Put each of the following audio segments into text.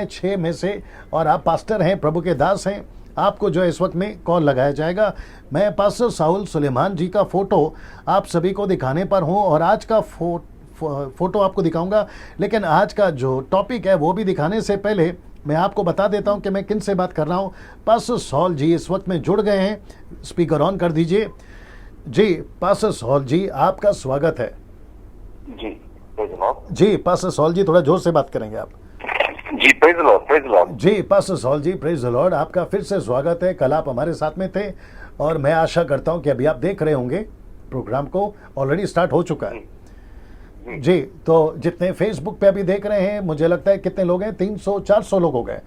6 में से, और आप पास्टर हैं, प्रभु के दास हैं, आपको जो है इस वक्त में कॉल लगाया जाएगा। मैं पास्टर साहुल सुलेमान जी का फोटो आप सभी को दिखाने पर हूं, और आज का फोटो आपको दिखाऊंगा, लेकिन आज का जो टॉपिक है वो भी दिखाने से पहले मैं आपको बता देता हूं कि मैं किन से बात कर रहा हूं। पास्टर साहुल जी इस वक्त में जुड़ गए हैं, स्पीकर ऑन कर दीजिए। जी पास्टर साहुल जी, आपका स्वागत है। जी प्रेज लॉर्ड। जी पास्टर साहुल जी, थोड़ा जोर से बात करेंगे आप। जी प्रेज लॉर्ड, प्रेज लॉर्ड। जी pastor Sahul ji, praise the Lord, आपका फिर से स्वागत है। कल आप हमारे साथ में थे, और मैं आशा करता हूं कि अभी आप देख रहे होंगे प्रोग्राम को, ऑलरेडी स्टार्ट हो चुका है। जी, तो जितने फेसबुक पे अभी देख रहे हैं, मुझे लगता है कितने लोग हैं, 300-400 लोग हो गए।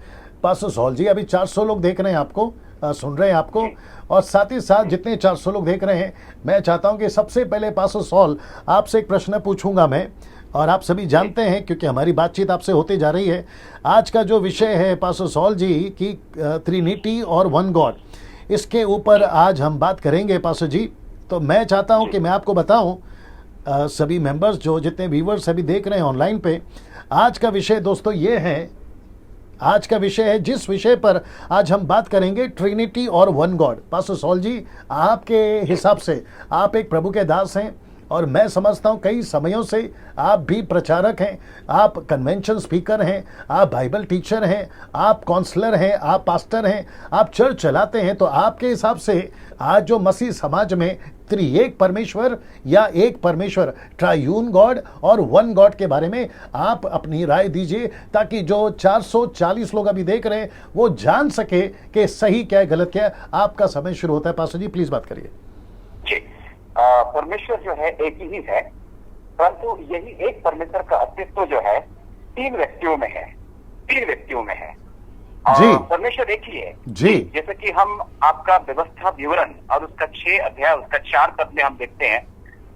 पास्टर साहुल जी, अभी 400 लोग देख रहे हैं आपको, सुन रहे हैं आपको, और साथ ही साथ जितने 400 लोग देख रहे हैं, मैं चाहता हूं कि सबसे पहले पास्टर साहुल आपसे एक प्रश्न पूछूंगा मैं, और आप सभी जानते हैं क्योंकि हमारी बातचीत आपसे होती जा रही है। आज का जो विषय है पास्टर साहुल जी की ट्रिनिटी और वन गॉड, इसके ऊपर आज हम बात करेंगे पास्टर जी। तो मैं चाहता हूं कि मैं आपको बताऊं, सभी मेंबर्स जो जितने व्यूवर्स अभी देख रहे हैं ऑनलाइन पे, आज का विषय दोस्तों ये है, आज का विषय है जिस विषय पर आज हम बात करेंगे, ट्रिनिटी और वन गॉड। पास्टर साहुल जी, आपके हिसाब से आप एक प्रभु के दास हैं, और मैं समझता हूं कई समयों से आप भी प्रचारक हैं, आप कन्वेंशन स्पीकर हैं, आप बाइबल टीचर हैं, आप काउंसलर हैं, आप पास्टर हैं, आप चर्च चलाते हैं। तो आपके हिसाब से आज जो मसीह समाज में त्रिएक परमेश्वर या एक परमेश्वर, ट्रायून गॉड और वन गॉड के बारे में आप अपनी राय दीजिए, ताकि जो 440 लोग अभी देख रहे हैं वो जान सके कि सही क्या है, गलत क्या है। आपका समय शुरू होता है पास्टर जी, प्लीज बात करिए। जी, परमेश्वर जो है एक ही है, परंतु यही एक परमेश्वर का अस्तित्व जो है 3 व्यक्तियों में है, 3 व्यक्तियों में है। जी। परमेश्वर एक ही है। जी। जैसे कि हम आपका व्यवस्था विवरण और उसका 6 अध्याय, उसका 4 पद में हम देखते हैं,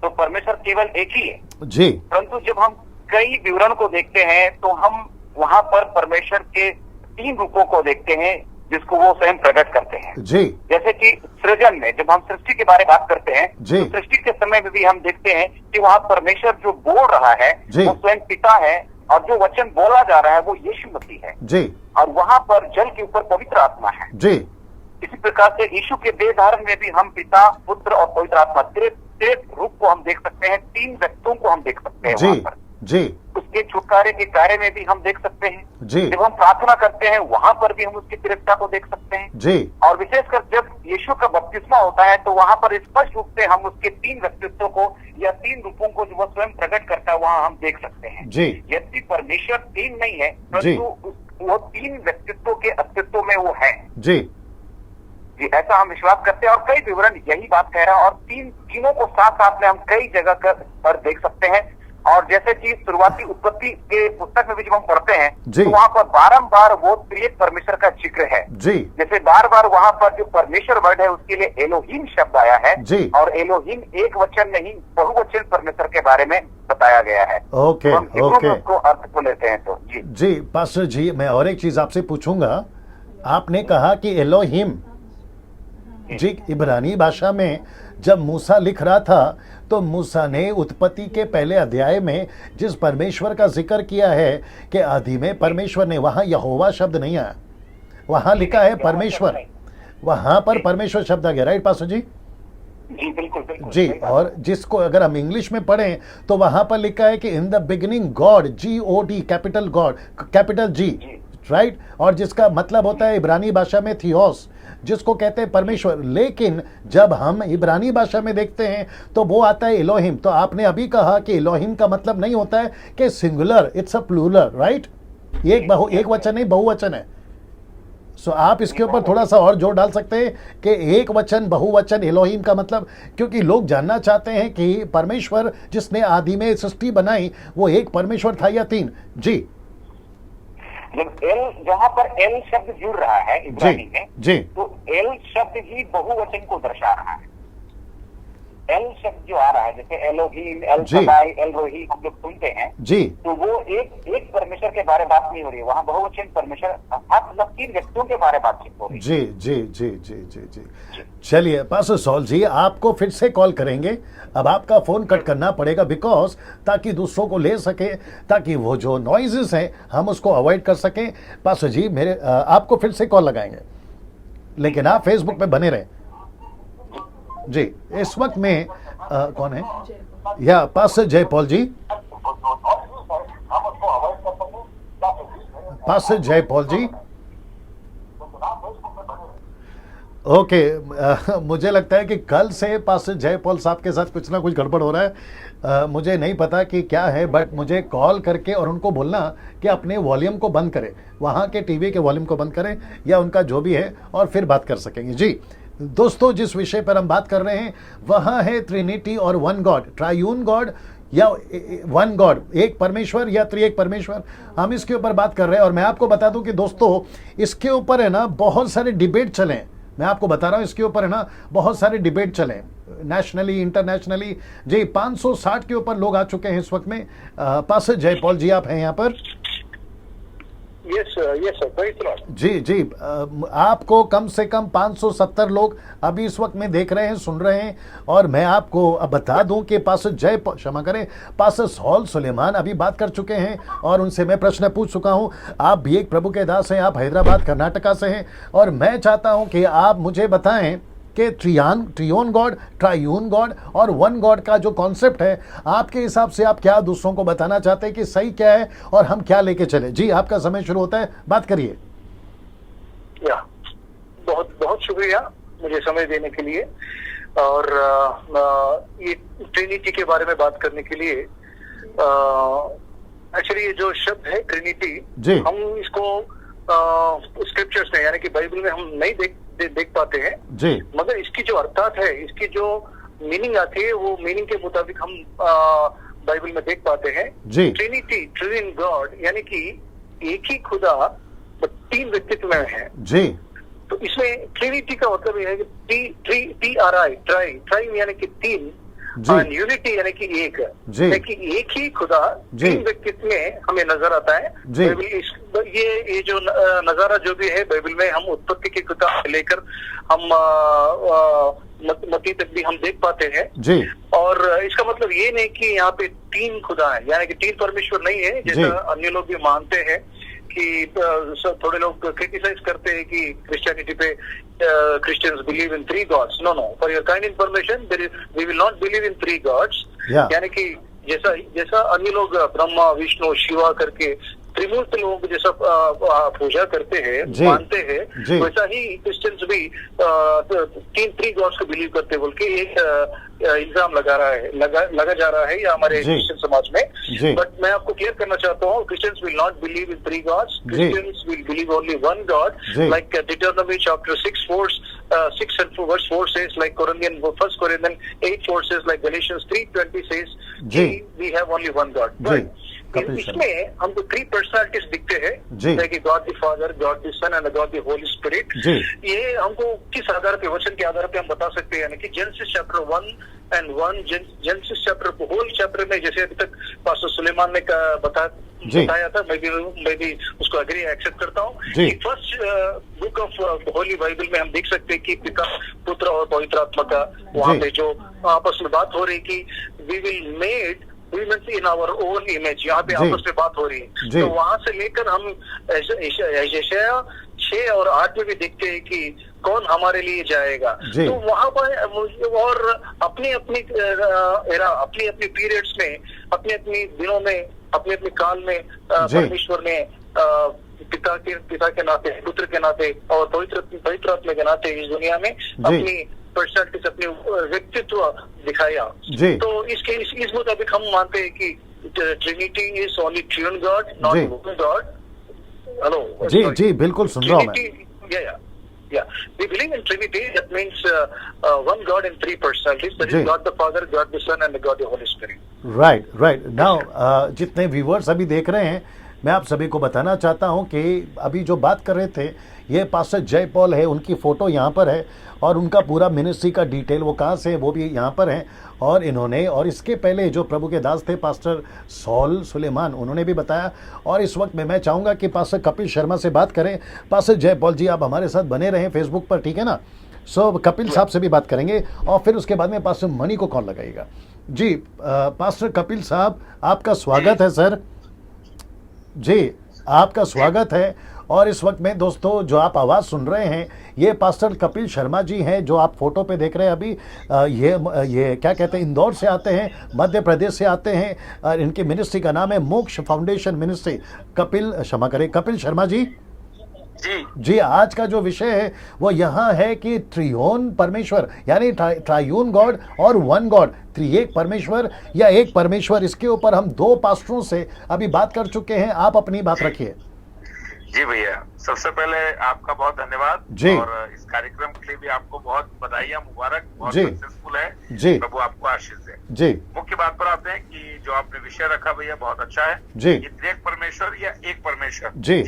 तो परमेश्वर केवल एक ही है। जी। परंतु जब हम कई विवरण को देखते हैं तो हम वहां पर परमेश्वर के 3 रूपों को देखते हैं, जिसको वो स्वयं प्रकट करते हैं। जी। जैसे कि सृजन में जब हम सृष्टि के बारे में बात करते हैं, जी। तो सृष्टि के समय में भी हम देखते हैं कि वहाँ परमेश्वर जो बोल रहा है वो स्वयं पिता है, और जो वचन बोला जा रहा है वो यीशु मसीह है। जी। और वहाँ पर जल के ऊपर पवित्र आत्मा है। जी। इसी प्रकार से यीशु के देहधारण में भी हम पिता, पुत्र और पवित्र आत्मा, त्रिएक रूप को हम देख सकते हैं, 3 व्यक्तियों को हम देख सकते हैं वहाँ पर। जी। उसके छुटकारे के कार्य में भी हम देख सकते हैं। जी। जब हम प्रार्थना करते हैं वहां पर भी हम उसकी त्रिएकता को देख सकते हैं। जी। और विशेषकर जब यीशु का बपतिस्मा होता है तो वहां पर स्पष्ट रूप से हम उसके 3 व्यक्तित्वों को या 3 रूपों को जो वो स्वयं प्रकट करता है वहां हम देख सकते हैं। जी। यद्यपि परमेश्वर 3 नहीं है, परंतु वो 3 व्यक्तित्व के अस्तित्व में वो है। जी। जी, ऐसा हम विश्वास करते हैं, और कई विवरण यही बात कह रहा है, और तीनों को साथ साथ में हम कई जगह पर देख सकते हैं। और जैसे कि शुरुआती उत्पत्ति के पुस्तक में भी जब हम पढ़ते हैं तो वहाँ पर बारंबार वो त्रिएक परमेश्वर का जिक्र है। जी। जैसे बार बार वहाँ पर जो परमेश्वर वर्ड है उसके लिए एलोहीम शब्द आया है। जी। और एलोहीम एक वचन नहीं, बहुवचन परमेश्वर के बारे में बताया गया है। ओके, तो ओके। उसको अर्थ को लेते हैं तो जी पास्टर जी, मैं और एक चीज आपसे पूछूंगा। आपने कहा कि एलोहीम, जी, इब्रानी भाषा में जब मूसा लिख रहा था तो मूसा ने उत्पत्ति के पहले अध्याय में जिस परमेश्वर का जिक्र किया है कि आदि में परमेश्वर ने, वहां यहोवा शब्द नहीं आया, वहां लिखा है परमेश्वर, वहां पर परमेश्वर शब्द आ गया। राइट पास्टर जी? जी बिल्कुल बिल्कुल जी। और जिसको अगर हम इंग्लिश में पढ़ें तो वहां पर लिखा है कि in the beginning God, GOD, capital God, capital G, right. और जिसका मतलब होता है इब्रानी भाषा में थियोस, जिसको कहते हैं परमेश्वर। लेकिन जब हम इब्रानी भाषा में देखते हैं तो वो आता है एलोहिम। तो आपने अभी कहा कि एलोहिम का मतलब नहीं होता है कि singular, it's a plural, right. एक वचन नहीं, बहुवचन है। सो आप इसके ऊपर थोड़ा सा और जोर डाल सकते हैं कि एक वचन, बहुवचन, एलोहिम का मतलब, क्योंकि लोग जानना चाहते हैं कि परमेश्वर जिसने आदि में सृष्टि बनाई वो एक परमेश्वर था या 3? जी। एल, जहाँ पर एल शब्द जुड़ रहा है इब्रानी में, जी, तो एल शब्द ही बहुवचन को दर्शा रहा है। एल शब्द जो आ रहा है, जैसे एलोहीम, एल जी। सदाई, एल रोही हम लोग सुनते हैं, जी तो वो एक परमेश्वर के बारे बात नहीं हो रही है, वहाँ बहुवचन परमेश्वर अर्थात मतलब 3 व्यक्तियों के बारे बातचीत हो रही है। जी जी जी जी जी जी चलिए पास्टर सॉल जी, आपको फिर से कॉल करेंगे। अब आपका फोन कट करना पड़ेगा बिकॉज ताकि दूसरों को ले सके, ताकि वो जो नॉइजेस हैं हम उसको अवॉइड कर सकें। पास्टर जी मेरे आपको फिर से कॉल लगाएंगे, लेकिन आप फेसबुक पे बने रहें। जी इस वक्त में कौन है? या पास्टर जयपॉल जी, पास्टर जयपॉल जी। ओके मुझे लगता है कि कल से पास्टर जयपॉल साहब के साथ कुछ ना कुछ गड़बड़ हो रहा है। मुझे नहीं पता कि क्या है, बट मुझे कॉल करके और उनको बोलना कि अपने वॉल्यूम को बंद करें, वहाँ के टीवी के वॉल्यूम को बंद करें या उनका जो भी है, और फिर बात कर सकेंगे। जी दोस्तों, जिस विषय पर हम बात कर रहे हैं वह है ट्रिनिटी और वन गॉड, ट्रायून गॉड या वन गॉड, एक परमेश्वर या त्रिएक परमेश्वर, हम इसके ऊपर बात कर रहे हैं। और मैं आपको बता दूं कि दोस्तों इसके ऊपर है ना बहुत सारे डिबेट चले हैं। मैं आपको बता रहा हूं इसके ऊपर है ना बहुत सारे डिबेट चले, नेशनली इंटरनेशनली। जी 560 के ऊपर लोग आ चुके हैं इस वक्त में। पास्टर जयपॉल जी आप हैं यहाँ पर? Yes sir, praise the Lord. जी जी आपको कम से कम 570 लोग अभी इस वक्त में देख रहे हैं, सुन रहे हैं। और मैं आपको अब बता दूं कि पास्टर क्षमा करें, पास्टर सॉल सुलेमान अभी बात कर चुके हैं और उनसे मैं प्रश्न पूछ चुका हूं। आप भी एक प्रभु के दास हैं, आप हैदराबाद कर्नाटका से हैं, और मैं चाहता हूं कि आप मुझे बताएं कि ट्रियोन गॉड, ट्रायून गॉड और वन गॉड का जो कॉन्सेप्ट है, आपके हिसाब से आप क्या दूसरों को बताना चाहते हैं कि सही क्या है और हम क्या लेके चले। जी आपका समय शुरू होता है, बात करिए। या बहुत बहुत शुक्रिया मुझे समय देने के लिए, और ये ट्रिनिटी के बारे में बात करने के लिए। एक्चुअली ये जो शब्द है ट्रिनिटी, जी। हम इसको स्क्रिप्चर्स में यानी कि बाइबल में हम नहीं देख पाते हैं जी मगर इसकी जो अर्थात है, इसकी जो मीनिंग आती है, वो मीनिंग के मुताबिक हम बाइबल में देख पाते हैं। जी ट्रिनिटी, ट्रिन गॉड, यानी कि एक ही खुदा 3 व्यक्तित्व में है। जी तो इसमें ट्रिनिटी का मतलब यह है कि ट्राई यानी कि 3, जी। और यूनिटी यानी कि एक, जी। यानी कि एक ही खुदा जी। 3 व्यक्तित्व में हमें नजर आता है। जी। बाइबल ये जो नजारा जो भी है बाइबल में, हम उत्पत्ति की किताब से लेकर हम मत्ती तक भी हम देख पाते हैं। जी और इसका मतलब ये नहीं कि यहाँ पे 3 खुदा है, यानी कि 3 परमेश्वर नहीं है, जैसा अन्य लोग भी मानते हैं कि थोड़े लोग क्रिटिसाइज करते हैं कि क्रिश्चियनिटी पे Christians believe in 3 gods. No, for your kind information, we will not believe in 3 gods. यानी कि जैसा अन्य लोग ब्रह्मा, विष्णु, शिवा करके त्रिमूर्त लोग जैसा पूजा करते हैं, मानते हैं, वैसा ही क्रिश्चियंस भी 3 गॉड्स को बिलीव करते बोल के एक इल्जाम लगा जा रहा है या हमारे क्रिश्चियन समाज में। बट मैं आपको क्लियर करना चाहता हूँ, Christians will not believe in 3 gods, Christians will believe only 1 God. Like Deuteronomy chapter 6 and verse 4 says, like 1 Corinthians 8:4 says, like Galatians 3:20 says, we have only 1 God. Right? इसमें हमको 3 personalities दिखते हैं, जैसे कि God the Father, God the Son and God the Holy Spirit. ये हमको किस आधार पे, वचन के आधार पे हम बता सकते हैं, यानी कि Genesis chapter 1 Genesis chapter whole chapter में, जैसे अभी तक पास्टर सुलेमान ने बताया था, मैं भी उसको एग्री एक्सेप्ट करता हूँ कि first book of Holi Bible में हम देख सकते हैं कि पिता, पुत्र और पवित्र आत्मा का वहाँ पे जो आपस में बात हो रही कि we will made in our own image, यहाँ पे आपस में बात हो रही है। तो वहां से लेकर हम यशायाह 6 और 8 में भी देखते हैं कि कौन हमारे लिए जाएगा। तो वहां पर और अपनी अपनी पीरियड्स में, अपनी अपनी दिनों में, अपने अपने काल में परमेश्वर ने पिता के नाते, पुत्र के नाते और पवित्र आत्मा के नाते इस दुनिया में अपनी पर्सनालिटीज, अपने व्यक्तित्व दिखाया। तो इस मुताबिक हम मानते हैं कि Trinity is only triune God, not one God. Hello जी बिल्कुल सुन रहा हूं मैं। Yeah, we believe in Trinity. That means one God in 3 personalities. That is God the Father, God the Son, and God the Holy Spirit. Right. Now जितने viewers अभी देख रहे हैं, मैं आप सभी को बताना चाहता हूं कि अभी जो बात कर रहे थे ये पास्टर जय पॉल है, उनकी फ़ोटो यहाँ पर है और उनका पूरा मिनिस्ट्री का डिटेल वो कहाँ से है वो भी यहाँ पर है। और इन्होंने और इसके पहले जो प्रभु के दास थे पास्टर सॉल सुलेमान, उन्होंने भी बताया। और इस वक्त में मैं चाहूँगा कि पास्टर कपिल शर्मा से बात करें। पास्टर जय पॉल जी, आप हमारे साथ बने रहें फेसबुक पर, ठीक है ना? सो कपिल साहब से भी बात करेंगे और फिर उसके बाद में पास्टर मणि को कॉल लगाएगा। जी पास्टर कपिल साहब, आपका स्वागत है सर। जी आपका स्वागत है। और इस वक्त में दोस्तों जो आप आवाज़ सुन रहे हैं ये पास्टर कपिल शर्मा जी हैं, जो आप फोटो पे देख रहे हैं अभी। ये क्या कहते हैं, इंदौर से आते हैं, मध्य प्रदेश से आते हैं। और इनकी मिनिस्ट्री का नाम है मोक्ष फाउंडेशन मिनिस्ट्री। कपिल शर्मा जी। जी आज का जो विषय है वो यहाँ है कि त्रियोन परमेश्वर यानी ट्रायून गॉड और वन गॉड, त्रिएक परमेश्वर या एक परमेश्वर, इसके ऊपर हम दो पास्टरों से अभी बात कर चुके हैं। आप अपनी बात रखिए। जी भैया, सबसे पहले आपका बहुत धन्यवाद जी। और इस कार्यक्रम के लिए भी आपको बहुत बधाइयां, मुबारक, बहुत जी। सक्सेसफुल है जी। प्रभु आपको आशीष दे। जी मुख्य बात पर आते हैं कि जो आपने विषय रखा भैया बहुत अच्छा है। जी। ये त्रिएक परमेश्वर या एक परमेश्वर। जी।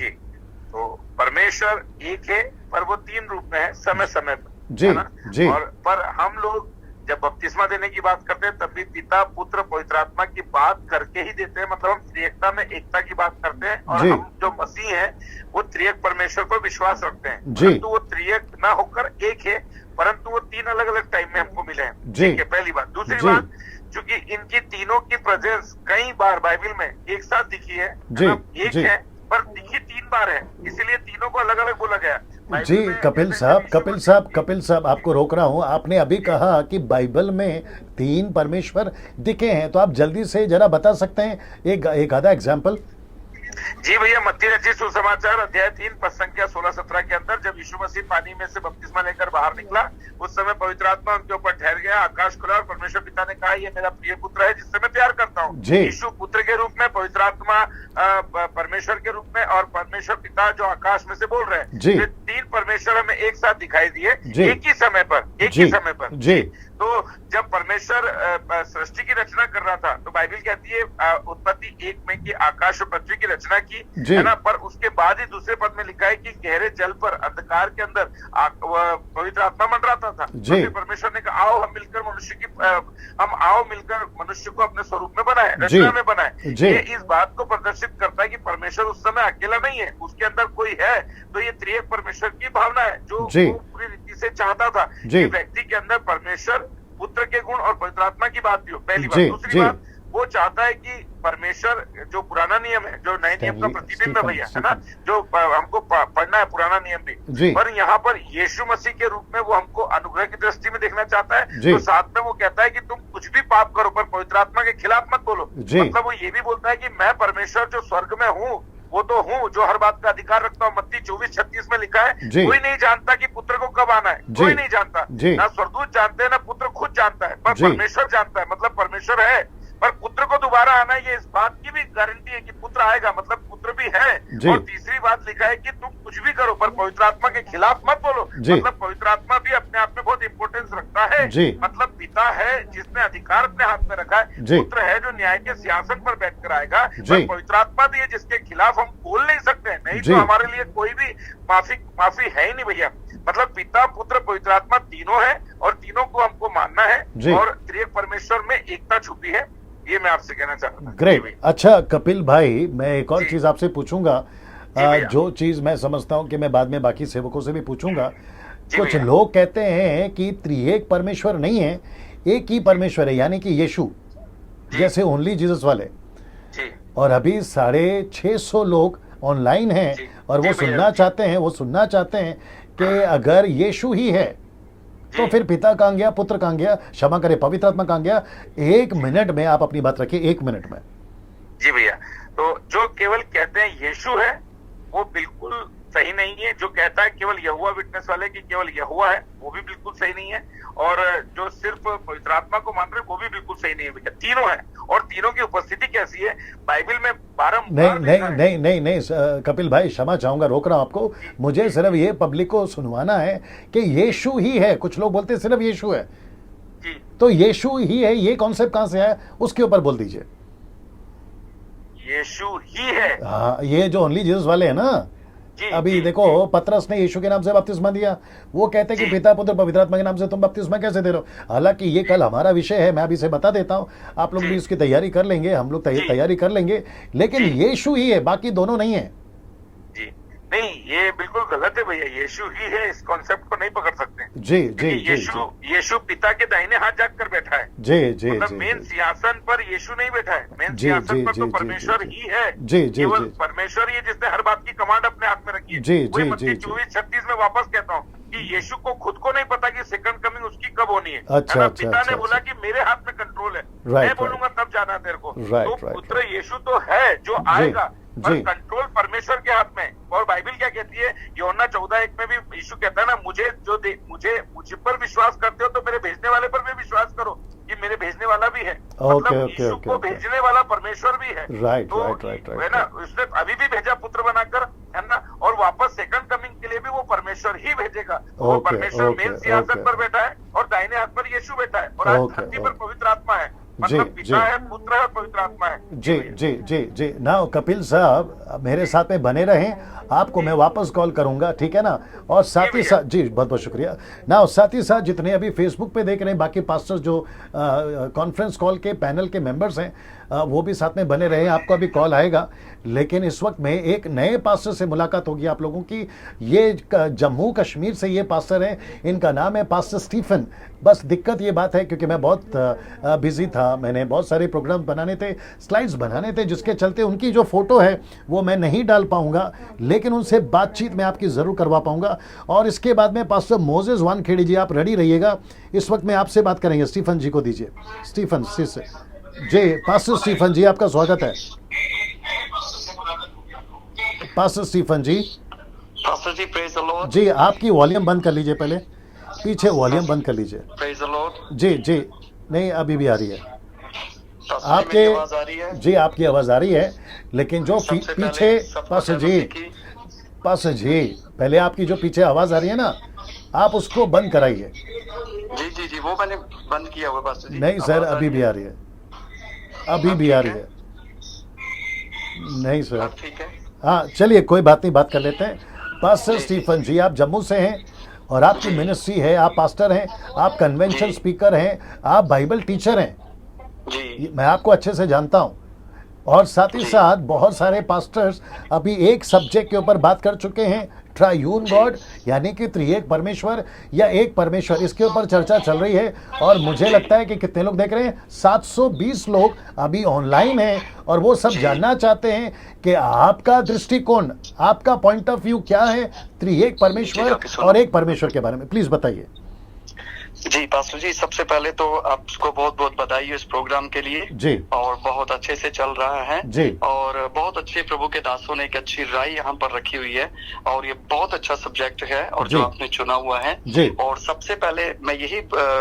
तो परमेश्वर एक है पर वो तीन रूप में है समय समय पर, जी। है ना? जी। और पर हम लोग जब बपतिस्मा देने की बात करते हैं तब भी पिता पुत्र पवित्र आत्मा की बात करके ही देते हैं। मतलब हम त्रिएकता में एकता की बात करते हैं और जी। हम जो मसीह हैं वो त्रिएक परमेश्वर पर विश्वास रखते हैं। जी। परंतु वो त्रिएक ना होकर एक है, परंतु वो तीन अलग अलग टाइम में हमको मिले हैं। जी। ठीक है, पहली बात। दूसरी जी। बात, चूंकि इनकी तीनों की प्रेजेंस कई बार बाइबल में एक साथ दिखी है, जी। मतलब एक जी। है पर दिखी तीन बार है, इसीलिए तीनों को अलग अलग बोला गया। बाइबल जी में कपिल जैसे साहब, यीशु कपिल साहब आपको रोक रहा हूं। आपने अभी कहा कि बाइबल में तीन परमेश्वर दिखे हैं, तो आप जल्दी से जरा बता सकते हैं एक आधा एग्जाम्पल? जी भैया, मत्ती रचित सुसमाचार अध्याय 3 पद संख्या 16-17 के अंदर जब यीशु मसीह पानी में से बपतिस्मा लेकर बाहर निकला, उस समय पवित्र आत्मा उनके ऊपर ठहर गया, आकाश खुला और परमेश्वर पिता ने कहा, ये मेरा प्रिय पुत्र है जिससे मैं प्यार करता हूँ। जी। यीशु पुत्र के रूप में, पवित्र आत्मा परमेश्वर के रूप में और परमेश्वर पिता जो आकाश में से बोल रहे हैं। जी। ये तीन परमेश्वर हमें एक साथ दिखाई दिए, जी। एक ही समय पर, एक जी। ही समय पर। जी। तो जब परमेश्वर सृष्टि की रचना कर रहा था तो बाइबल कहती है उत्पत्ति 1 में कि आकाश और पृथ्वी की रचना की, जी। है ना? पर उसके बाद ही दूसरे पद में लिखा है कि गहरे जल पर अंधकार के अंदर पवित्र आत्मा मंडराता था। जी। तो फिर परमेश्वर ने कहा, आओ हम मिलकर मनुष्य को अपने स्वरूप में बनाए, जी। रचना में बनाए। जी। ये इस बात को प्रदर्शित करता है कि परमेश्वर उस समय अकेला नहीं है, उसके अंदर कोई है। तो ये त्रिएक परमेश्वर की भावना है जो जी। वो पूरी रीति से चाहता था जी। कि व्यक्ति के अंदर परमेश्वर पुत्र के गुण और पवित्र आत्मा की बात भी हो। पहली बात। जी। दूसरी जी। बात, वो चाहता है कि परमेश्वर जो पुराना नियम है, जो नए नियम का प्रतिबिंब है भैया, है ना, जो हमको पढ़ना है पुराना नियम जी। भी, पर यहाँ पर यीशु मसीह के रूप में वो हमको अनुग्रह की दृष्टि में देखना चाहता है। जी। तो साथ में वो कहता है कि तुम कुछ भी पाप करो पर पवित्र आत्मा के खिलाफ मत बोलो। जी। मतलब वो ये भी बोलता है कि मैं परमेश्वर जो स्वर्ग में हूँ वो तो हूँ, जो हर बात का अधिकार रखता हूँ। मत्ती 24:36 में लिखा है, जी। कोई नहीं जानता कि पुत्र को कब आना है, जी। कोई नहीं जानता, जी। ना स्वर्गदूत जानते हैं ना पुत्र खुद जानता है, पर जी। परमेश्वर जानता है। मतलब परमेश्वर है, पर पुत्र को दोबारा आना है, ये इस बात की भी गारंटी है कि पुत्र आएगा, मतलब पुत्र भी है। जी। और तीसरी बात लिखा है कि तुम कुछ भी करो पर पवित्र आत्मा के खिलाफ मत बोलो। जी। मतलब पवित्र आत्मा भी अपने आप में बहुत इंपोर्टेंस रखता है। जी। मतलब पिता है जिसने अधिकार अपने हाथ में रखा है, जी। पुत्र है जो न्याय के सिंहासन पर बैठकर आएगा, जी। पर पवित्र आत्मा भी है जिसके खिलाफ हम बोल नहीं सकते। नहीं जी। तो हमारे लिए कोई भी माफी है ही नहीं भैया। मतलब पिता पुत्र पवित्र आत्मा तीनों है और तीनों को हमको मानना जी। है और त्रिएक परमेश्वर में एकता छुपी है, ये मैं आपसे कहना चाहता हूँ। ग्रेट। अच्छा कपिल भाई, मैं एक और जी। चीज आपसे पूछूंगा, भैया। जो चीज मैं समझता हूं कि मैं बाद में बाकी सेवकों से भी पूछूंगा। जी कुछ भैया। लोग कहते हैं कि त्रिएक परमेश्वर नहीं है, एक ही परमेश्वर है, यानी कि यीशु, जैसे ओनली जीसस वाले। जी। और अभी 650 लोग ऑनलाइन हैं जी। और वो जी भैया। सुनना चाहते हैं कि अगर यीशु ही है तो जी। फिर पिता कहाँ गया, पुत्र कहाँ गया, क्षमा करे पवित्र आत्मा कहाँ गया? 1 मिनट में आप अपनी बात रखिए, 1 मिनट में। जी भैया, तो जो केवल कहते हैं यीशु है वो बिल्कुल सही नहीं है। जो कहता है केवल यहोवा विटनेस वाले की केवल यहोवा है, वो भी बिल्कुल सही नहीं है। और जो सिर्फ पवित्र आत्मा को मान रहे वो भी बिल्कुल सही नहीं है भैया। तीनों है और तीनों की उपस्थिति कैसी है बाइबल में बारंबार नहीं कपिल भाई, क्षमा चाहूंगा, रोक रहा हूं आपको। मुझे सिर्फ ये पब्लिक को सुनवाना है कि यीशु ही है। कुछ लोग बोलते हैं सिर्फ यीशु है, जी। तो यीशु ही है, ये कॉन्सेप्ट कहां से आया, उसके ऊपर बोल दीजिए। यीशु ही है। हाँ, ये जो ओनली जीसस वाले हैं ना, जी, अभी जी, देखो पतरस ने यीशु के नाम से बपतिस्मा दिया, वो कहते हैं कि जी। पिता पुत्र पवित्र आत्मा के नाम से तुम बपतिस्मा कैसे दे रहे हो। हालांकि ये कल हमारा विषय है, मैं अभी से बता देता हूँ, आप लोग जी। भी इसकी तैयारी कर लेंगे, हम लोग जी। तैयारी कर लेंगे, लेकिन जी। यीशु ही है, बाकी दोनों नहीं है। जी नहीं, ये बिल्कुल गलत है भैया, यीशु ही है, इस कॉन्सेप्ट को नहीं पकड़ सकते। जी जी क्योंकि जी यीशु पिता के दाहिने हाथ जाग कर बैठा है। जी जी मतलब जी मेन जी सिंहासन पर यीशु नहीं बैठा है, मेन जी, सिंहासन जी, पर जी, तो जी, परमेश्वर जी, ही है। जी, जी, केवल जी। परमेश्वर ही है जिसने हर बात की कमांड अपने हाथ में रखी है। जी, जी, वही जी, मत्ती जी। 24:36 में वापस कहता हूँ कि यीशु को खुद को नहीं पता कि सेकंड कमिंग उसकी कब होनी है। अच्छा, है ना? अच्छा, पिता अच्छा, ने बोला अच्छा। कि मेरे हाथ में कंट्रोल है, Right, मैं बोलूंगा तब जाना तेरे को। Right, तो right, पुत्र यीशु तो है जो आएगा, पर जी। कंट्रोल परमेश्वर के हाथ में है। और बाइबल क्या कहती है, यूहन्ना 14:1 में भी यीशु कहता है ना, मुझे पर विश्वास करते हो तो मेरे भेजने वाले पर भी विश्वास करो, कि मेरे भेजने वाला भी है। ओके, मतलब ओके, यीशु ओके, को ओके। भेजने वाला परमेश्वर भी है। राइट, तो राइट, राइट, राइट, है ना, उसने अभी भी भेजा पुत्र बनाकर, है ना, और वापस सेकंड कमिंग के लिए भी वो परमेश्वर ही भेजेगा। वो ओके, परमेश्वर ओके, मेन सिंहासन ओके। पर बैठा है और दाहिने हाथ पर यीशु बैठा है, और आज ओके, धरती पर ओके। पवित्र आत्मा है। जी, मतलब जी। पिता है, पुत्र है और पवित्र आत्मा है। जी जी जी जी ना, कपिल साहब मेरे साथ में बने रहें, आपको मैं वापस कॉल करूंगा, ठीक है ना। और साथ ही साथ जी बहुत बहुत शुक्रिया ना, और साथ ही साथ जितने अभी फेसबुक पे देख रहे हैं बाकी पास्टर्स जो कॉन्फ्रेंस कॉल के पैनल के मेंबर्स हैं, वो भी साथ में बने रहे, आपको अभी कॉल आएगा। लेकिन इस वक्त में एक नए पास्टर से मुलाकात होगी आप लोगों की। ये जम्मू कश्मीर से ये पास्टर हैं, इनका नाम है पास्टर स्टीफन। बस दिक्कत ये बात है क्योंकि मैं बहुत बिजी था, मैंने बहुत सारे प्रोग्राम बनाने थे, स्लाइड्स बनाने थे, जिसके चलते उनकी जो फोटो है वो मैं नहीं डाल पाऊंगा, लेकिन उनसे बातचीत मैं आपकी ज़रूर करवा पाऊंगा। और इसके बाद में पास्टर मोजेस वानखेड़ी जी, आप रेडी रहिएगा, इस वक्त मैं आपसे बात करेंगे। स्टीफन जी को दीजिए, Stephen ji, pastor Stephen ji आपका स्वागत है। Pastor Stephen ji, pastor ji, praise the Lord. जी आपकी वॉल्यूम बंद कर लीजिए, पहले पीछे वॉल्यूम बंद कर लीजिए। Praise the Lord. जी जी, नहीं अभी भी आ रही है पास्टर जी, आपके, मेरी आवाज आ रही है? जी आपकी आवाज़ आ रही है, लेकिन जो सबसे पीछे पहले सबको पास्टर जय जी, मसीह की। पास्टर जी पहले आपकी जो पीछे आवाज़ आ रही है ना, आप उसको बंद कराइए। जी जी जी, वो मैंने बंद किया हुआ पास्टर जी। नहीं सर, आवाज अभी भी आ रही है, अभी अब भी आ ठीक रही है। नहीं सर, अब ठीक है। हाँ चलिए कोई बात नहीं, बात कर लेते हैं। पास्टर जी, जी। स्टीफन जी, आप जम्मू से हैं और आपकी जी। मिनिस्ट्री है, आप पास्टर हैं, आप कन्वेंशन जी। स्पीकर हैं, आप बाइबल टीचर हैं, जी मैं आपको अच्छे से जानता हूं। और साथ ही जी। साथ बहुत सारे पास्टर्स अभी एक सब्जेक्ट के ऊपर बात कर चुके हैं, ट्रायून गॉड, यानी कि त्रिएक परमेश्वर या एक परमेश्वर, इसके ऊपर चर्चा चल रही है। और मुझे लगता है कि कितने लोग देख रहे हैं, 720 लोग अभी ऑनलाइन हैं और वो सब जी। जानना चाहते हैं कि आपका दृष्टिकोण, आपका पॉइंट ऑफ व्यू क्या है त्रिएक परमेश्वर जी, आपकी और एक परमेश्वर के बारे में, प्लीज बताइए। जी पास्टर जी, सबसे पहले तो आपको बहुत बहुत बधाई हो इस प्रोग्राम के लिए जी और बहुत अच्छे से चल रहा है जी। और बहुत अच्छे प्रभु के दासों ने एक अच्छी राय यहाँ पर रखी हुई है और ये बहुत अच्छा सब्जेक्ट है और जी। जो आपने चुना हुआ है। जी। और सबसे पहले मैं यही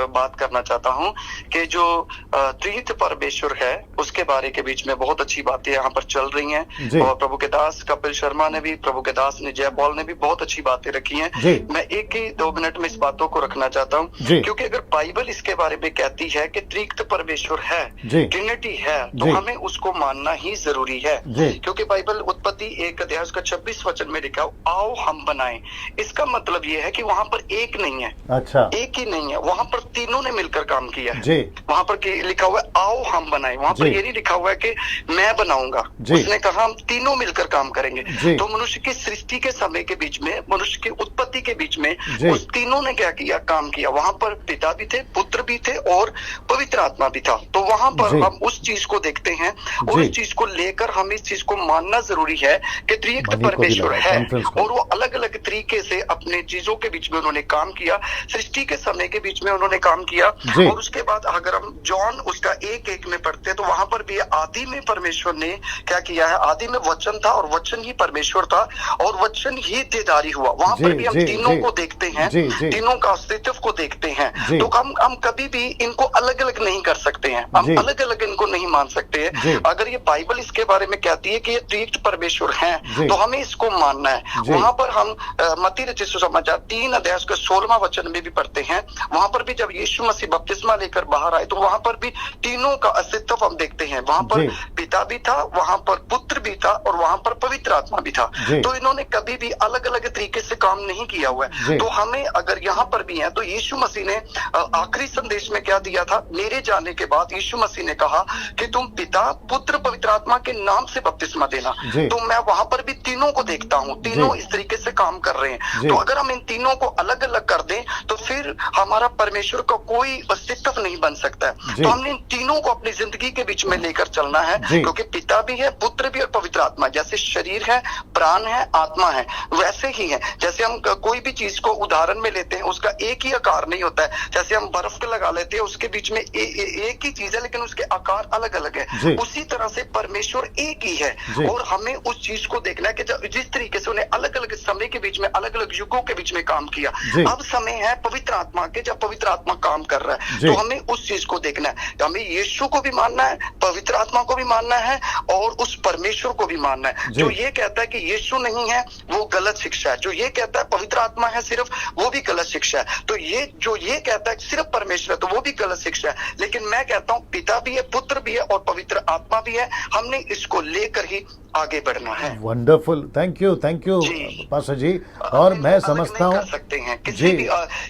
बात करना चाहता हूँ कि जो त्रिहित परमेश्वर है उसके बारे के बीच में बहुत अच्छी बातें यहाँ पर चल रही जी। हैं और प्रभु के दास कपिल शर्मा ने भी, प्रभु के दास ने, जय पॉल ने भी बहुत अच्छी बातें रखी हैं। जी। मैं एक ही 2 मिनट में इस बातों को रखना चाहता हूँ जी। क्योंकि अगर बाइबल इसके बारे में कहती है कि त्रिक्त परमेश्वर है, जी। ट्रिनिटी है, तो जी। हमें उसको मानना ही जरूरी है। जी। क्योंकि बाइबल उत्पत्ति 1 अध्याय उसका 26 वचन में लिखा, आओ हम बनाएं। इसका मतलब ये है कि वहां पर एक नहीं है, अच्छा, एक ही नहीं है, वहां पर तीनों ने मिलकर काम किया है। जी। वहां पर लिखा हुआ है आओ हम बनाएं, वहां पर जी। ये नहीं लिखा हुआ है कि मैं बनाऊंगा। जी। उसने कहा हम तीनों मिलकर काम करेंगे। जी। तो मनुष्य की सृष्टि के समय के बीच में, मनुष्य की उत्पत्ति के बीच में जी। उस तीनों ने क्या किया, काम किया। वहां पर पिता भी थे, पुत्र भी थे और पवित्र आत्मा भी था। तो वहां पर जी। हम उस चीज को देखते हैं और जी। उस चीज को लेकर हम इस चीज को मानना जरूरी है कि त्रिएक मनी को भी परमेश्वर लगाओ, है कॉन्फ्रेंस को। और वो अलग अलग तरीके से अपने चीजों के बीच में उन्होंने काम किया। सृष्टि के समय के बीच में उन्होंने काम किया जी। और उसके बाद अगर हम जॉन उसका 1:1 में पढ़ते तो वहां पर भी आदि में परमेश्वर ने क्या किया है, आदि में वचन था और वचन ही परमेश्वर था और वचन ही देहधारी हुआ। वहां जी, पर भी हम जी, तीनों जी। को देखते हैं, जी, जी। तीनों का अस्तित्व को देखते हैं। जी। तो हम कभी भी इनको अलग अलग नहीं कर सकते हैं, जी। हम अलग अलग इनको नहीं मान सकते जी। हैं। अगर ये बाइबल इसके बारे में कहती है कि ये त्रिएक परमेश्वर जी। हैं, तो हमें इसको मानना है। जी। वहां पर हम मत्ती रचित सुसमाचार 3 अध्याय उसके 16वां वचन में भी पढ़ते हैं। वहां पर भी जब यीशु मसीह बपतिस्मा लेकर बाहर आए, तो वहां पर भी तीनों का अस्तित्व हम देखते हैं। वहां पर जी। पिता भी था, वहां पर पुत्र भी था, और वहां पर पवित्र आत्मा भी था। जी। तो इन्होंने कभी भी अलग अलग तरीके से काम नहीं किया हुआ जी। है। तो हमें अगर यहाँ पर भी है, तो यीशु मसीह ने आखिरी संदेश में क्या दिया था? मेरे जाने के बाद यीशु मसीह ने कहा कि तुम पिता, पुत्र, पवित्र आत्मा के नाम से बपतिस्मा देना। जी। तो मैं वहां पर भी तीनों को देखता हूँ, तीनों जी। इस तरीके से काम कर रहे हैं। जी। तो अगर हम इन तीनों को अलग अलग कर दें, तो फिर हमारा परमेश्वर का कोई अस्तित्व नहीं बन सकता है। जी। तो हमने इन तीनों को अपनी जिंदगी के बीच में लेकर चलना है, जी। क्योंकि पिता भी है, पुत्र भी और पवित्र आत्मा। जैसे शरीर है, प्राण है, आत्मा है, वैसे ही है। जैसे हम कोई भी चीज को उदाहरण में लेते हैं, उसका एक ही आकार नहीं होता है। जैसे हम बर्फ को लगा लेते हैं, उसके बीच में एक ही चीज है, लेकिन उसके आकार अलग अलग जी। है। उसी तरह से परमेश्वर एक ही है, जी। और हमें उस चीज को देखना है कि जिस तरीके से उन्हें अलग अलग समय के बीच में, अलग अलग युगों के बीच में काम किया, जी। अब समय है पवित्र आत्मा के, जब पवित्र आत्मा काम कर रहा है। जी। तो हमें उस चीज को देखना है। तो हमें यीशु को भी मानना है, पवित्र आत्मा को भी मानना है, और उस परमेश्वर को भी मानना है। जी। जो ये कहता है कि यीशु नहीं है, वो गलत शिक्षा है। जो ये कहता है पवित्र आत्मा है सिर्फ, वो भी गलत शिक्षा है। तो ये जो ये कहता है सिर्फ परमेश्वर है, तो वो भी गलत शिक्षा है। लेकिन मैं कहता हूँ पिता भी है, पुत्र भी है, और पवित्र आत्मा भी है। हमने इसको लेकर ही आगे बढ़ना है। वंडरफुल, थैंक यू जी। पास्टर जी। और हम मैं इनको अलग समझता नहीं हूँ कर सकते हैं जी।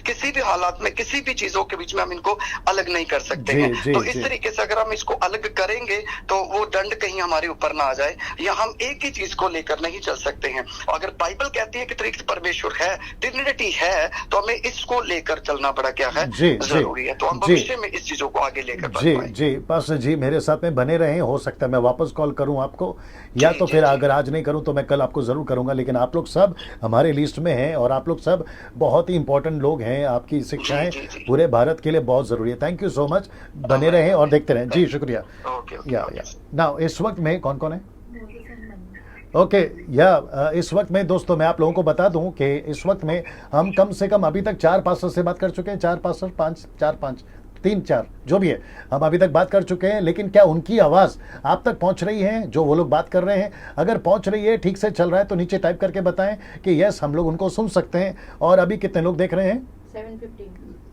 किसी भी हालात में, किसी भी चीजों के बीच में हम इनको अलग नहीं कर सकते जी, हैं। जी, तो जी। इस तरीके से अगर हम इसको अलग करेंगे, तो वो दंड कहीं हमारे ऊपर ना आ जाए, या हम एक ही चीज को लेकर नहीं चल सकते हैं। अगर बाइबल कहती है कि त्रिएक परमेश्वर है, ट्रिनिटी है, तो हमें इसको लेकर चलना बड़ा क्या है, जी, जी, जरूरी है। तो हम जी। भविष्य में इस चीजों को आगे लेकर बढ़ जी पाएं। जी पास्टर जी, मेरे साथ में बने रहें। हो सकता है मैं वापस कॉल करूं आपको, या जी, तो जी, फिर जी। अगर आज नहीं करूं तो मैं कल आपको ज़रूर करूंगा। लेकिन आप लोग सब हमारे लिस्ट में हैं, और आप लोग सब बहुत ही इंपॉर्टेंट लोग हैं। आपकी शिक्षाएं जी, जी। पूरे भारत के लिए बहुत ज़रूरी है। Thank you so much. बने रहें और देखते रहें जी। शुक्रिया। ओके, ओके, या ओके। ना इस वक्त में कौन कौन है? ओके इस वक्त में दोस्तों मैं आप लोगों को बता दूं कि इस वक्त में हम कम से कम अभी तक 4 पास्टर से बात कर चुके हैं। 4 पास्टर, 5 3 4 जो भी है, हम अभी तक बात कर चुके हैं। लेकिन क्या उनकी आवाज़ आप तक पहुंच रही है? जो वो लोग बात कर रहे हैं, अगर पहुंच रही है, ठीक से चल रहा है, तो नीचे टाइप करके बताएं कि यस हम लोग उनको सुन सकते हैं। और अभी कितने लोग देख रहे हैं?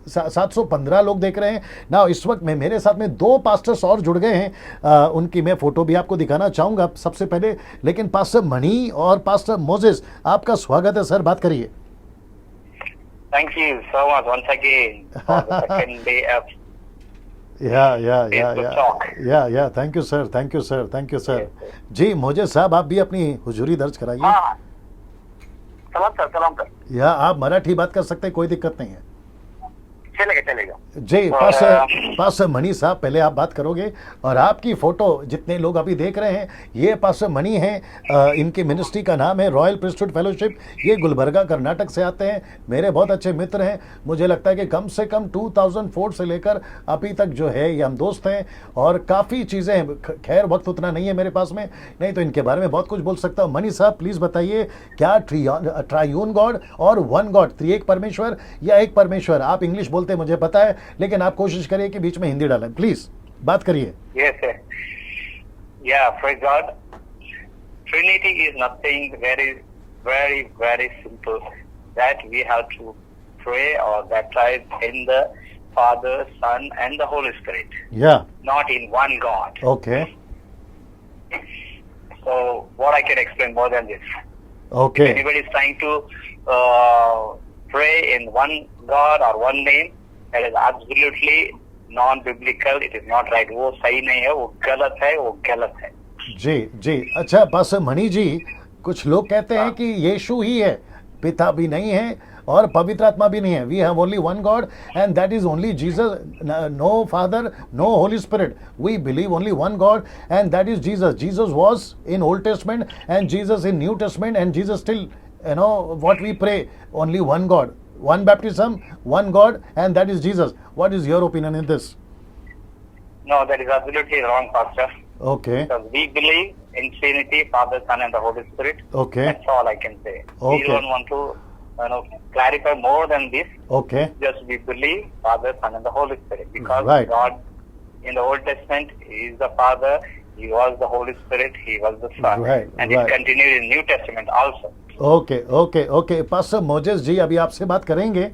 715 लोग देख रहे हैं ना। इस वक्त में मेरे साथ में 2 पास्टर्स और जुड़ गए हैं। उनकी मैं फोटो भी आपको दिखाना चाहूंगा सबसे पहले। लेकिन पास्टर मणि और पास्टर मोजेस, आपका स्वागत है सर, बात करिए। Thank you so much once again for the second day of Facebook talk. Thank you sir, thank you sir, thank you sir. Yes, जी मोजेस साहब, आप भी अपनी हुजूरी दर्ज कराइए। हाँ सलाम सर या आप मराठी बात कर सकते हैं, कोई दिक्कत नहीं है। चलेगा जी पास्टर मणि साहब, पहले आप बात करोगे। और आपकी फोटो जितने लोग अभी देख रहे हैं, ये पास्टर मणि हैं। इनकी मिनिस्ट्री का नाम है रॉयल प्रीस्टहुड फेलोशिप। ये गुलबर्गा कर्नाटक से आते हैं, मेरे बहुत अच्छे मित्र हैं। मुझे लगता है कि कम से कम 2004 से लेकर अभी तक जो है ये हम दोस्त हैं, और काफ़ी चीज़ें, खैर वक्त उतना नहीं है मेरे पास में, नहीं तो इनके बारे में बहुत कुछ बोल सकता हूँ। मणि साहब प्लीज़ बताइए, क्या ट्रायून गॉड और वन गॉड, त्रिएक परमेश्वर या एक परमेश्वर? आप इंग्लिश बोलते मुझे पता है, लेकिन आप कोशिश करिए कि बीच में हिंदी डालें। प्लीज बात करिए। Yes sir. Yeah, praise God. Trinity is nothing very simple that we have to pray or baptize in the Father, Son and the Holy Spirit, या not in one God. Okay So what I can explain more than this? Okay Anybody is trying to pray in one God or one name, that is absolutely non-biblical. It is not right. वो सही नहीं है, वो गलत है। जी अच्छा pastor Mani ji, कुछ लोग कहते हैं कि यीशु ही है, पिता भी नहीं है और पवित्र आत्मा भी नहीं है। We have only one God and that is only Jesus, no Father, no Holy Spirit. We believe only one God and that is Jesus. Jesus was in Old Testament and Jesus in New Testament and Jesus still, what we pray, only one God, one baptism, one God, and that is Jesus. What is your opinion in this? No, that is absolutely wrong, Pastor. Okay, Because we believe in Trinity, Father, Son and the Holy Spirit. okay, That's all I can say. Okay. We don't want to clarify more than this. Okay. Just we believe Father, Son, and the Holy Spirit, because Right. God in the Old Testament is the Father, He was the Holy Spirit, He was the Son, Right, and right. it continued in New Testament also. Okay okay okay pastor Moses ji अभी आपसे बात करेंगे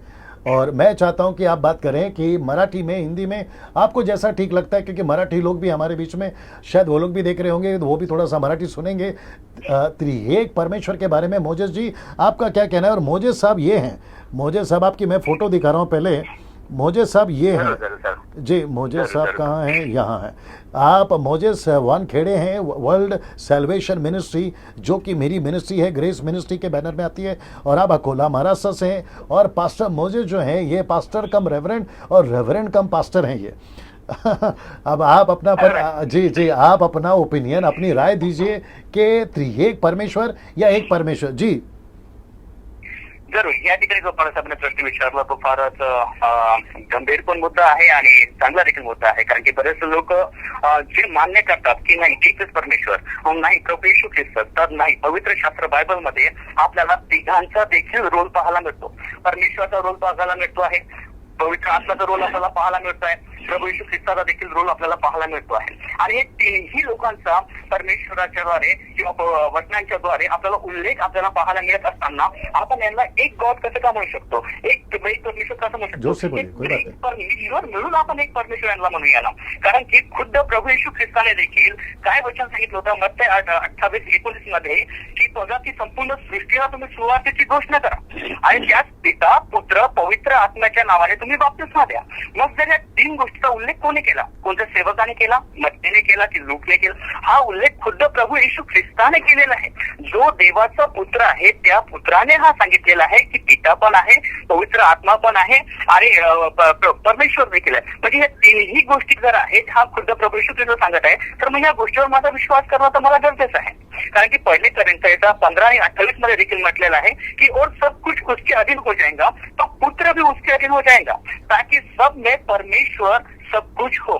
और मैं चाहता हूं कि आप बात करें कि मराठी में, हिंदी में आपको जैसा ठीक लगता है, क्योंकि मराठी लोग भी हमारे बीच में शायद वो लोग भी देख रहे होंगे, तो वो भी थोड़ा सा मराठी सुनेंगे त्रिएक परमेश्वर के बारे में। मोजेस जी आपका क्या कहना है? और मोजेस साहब ये हैं, मोजेस साहब आपकी मैं फोटो दिखा रहा हूँ पहले, मोजेस साहब ये हैं जी, मोजेस साहब कहाँ हैं? यहाँ हैं आप। मोजेस वानखेड़े हैं, वर्ल्ड सैल्वेशन मिनिस्ट्री, जो कि मेरी मिनिस्ट्री है, ग्रेस मिनिस्ट्री के बैनर में आती है, और आप अकोला महाराष्ट्र से हैं। और पास्टर मोजेस जो हैं ये पास्टर कम रेवरेंड और रेवरेंड कम पास्टर हैं ये। अब आप अपना जी आप अपना ओपिनियन, अपनी राय दीजिए कि त्रिएक परमेश्वर या एक परमेश्वर। जी जरूर, या ठिकाणी जो साहेबांनी प्रश्न विचारला तो फारच गंभीर पण मुद्दा आहे आणि चांगला देखील मुद्दा आहे, कारण की बरेच लोक जे मान्य करतात की नाही एकच परमेश्वर, नाही प्रभू येशू ख्रिस्त, तर नाही पवित्र शास्त्र बायबलमध्ये आपल्याला तिघांचा देखील रोल पाहायला मिळतो। परमेश्वराचा रोल पाहायला मिळतो आहे, पवित्र आत्म्याचा रोल आपल्याला पाहायला मिळतो आहे, प्रभू येशू ख्रिस्ताचा देखील रोल आपल्याला पाहायला मिळतो आहे। आणि हे तिन्ही लोकांचा परमेश्वराच्या द्वारे किंवा वचनांच्या द्वारे आपल्याला उल्लेख आपल्याला पाहायला मिळत असताना आपण यांना एक गॉड कसं का म्हणू शकतो, एक परमेश्वर कसं म्हणू शकतो? एक परमेश्वर मिळून आपण एक परमेश्वर यांना म्हणूया ना, कारण की खुद्द प्रभू येशू ख्रिस्ताने देखील काय वचन सांगितलं होतं मत्ते 28:19 मध्ये की बघा की संपूर्ण सृष्टीला तुम्ही सुवार्तेची घोषणा करा आणि त्यात पिता, पुत्र, पवित्र आत्म्याच्या नावाने तुम्ही बाप्तिस्मा द्या। मग जर या तीन गोष्टीचा उल्लेख कोणी केला? कोणत्या सेवकाने केला? मत्तेने केला की लूकने केला? हा उल्लेख खुद्द प्रभू येशू ख्रिस्ताने केलेला आहे। जो देवाचा पुत्र आहे त्या पुत्राने हा सांगितलेला आहे की पिता पण आहे, पवित्र आत्मा पण आहे आणि परमेश्वर देखील आहे। म्हणजे या तीनही गोष्टी जर आहेत हा खुद्द प्रभू येशू ख्रिस्त सांगत आहे, तर मग या गोष्टीवर माझा विश्वास करणं तर मला गरजेचं आहे। कारण की पहले कोरिन्थियों 15 आणि 28 मध्ये देखील म्हटलेलं आहे की और सब कुछ उसके अधीन हो जाएगा तो पुत्र भी उसके अधीन हो जाएगा, ताकि सब में परमेश्वर सब कुछ हो।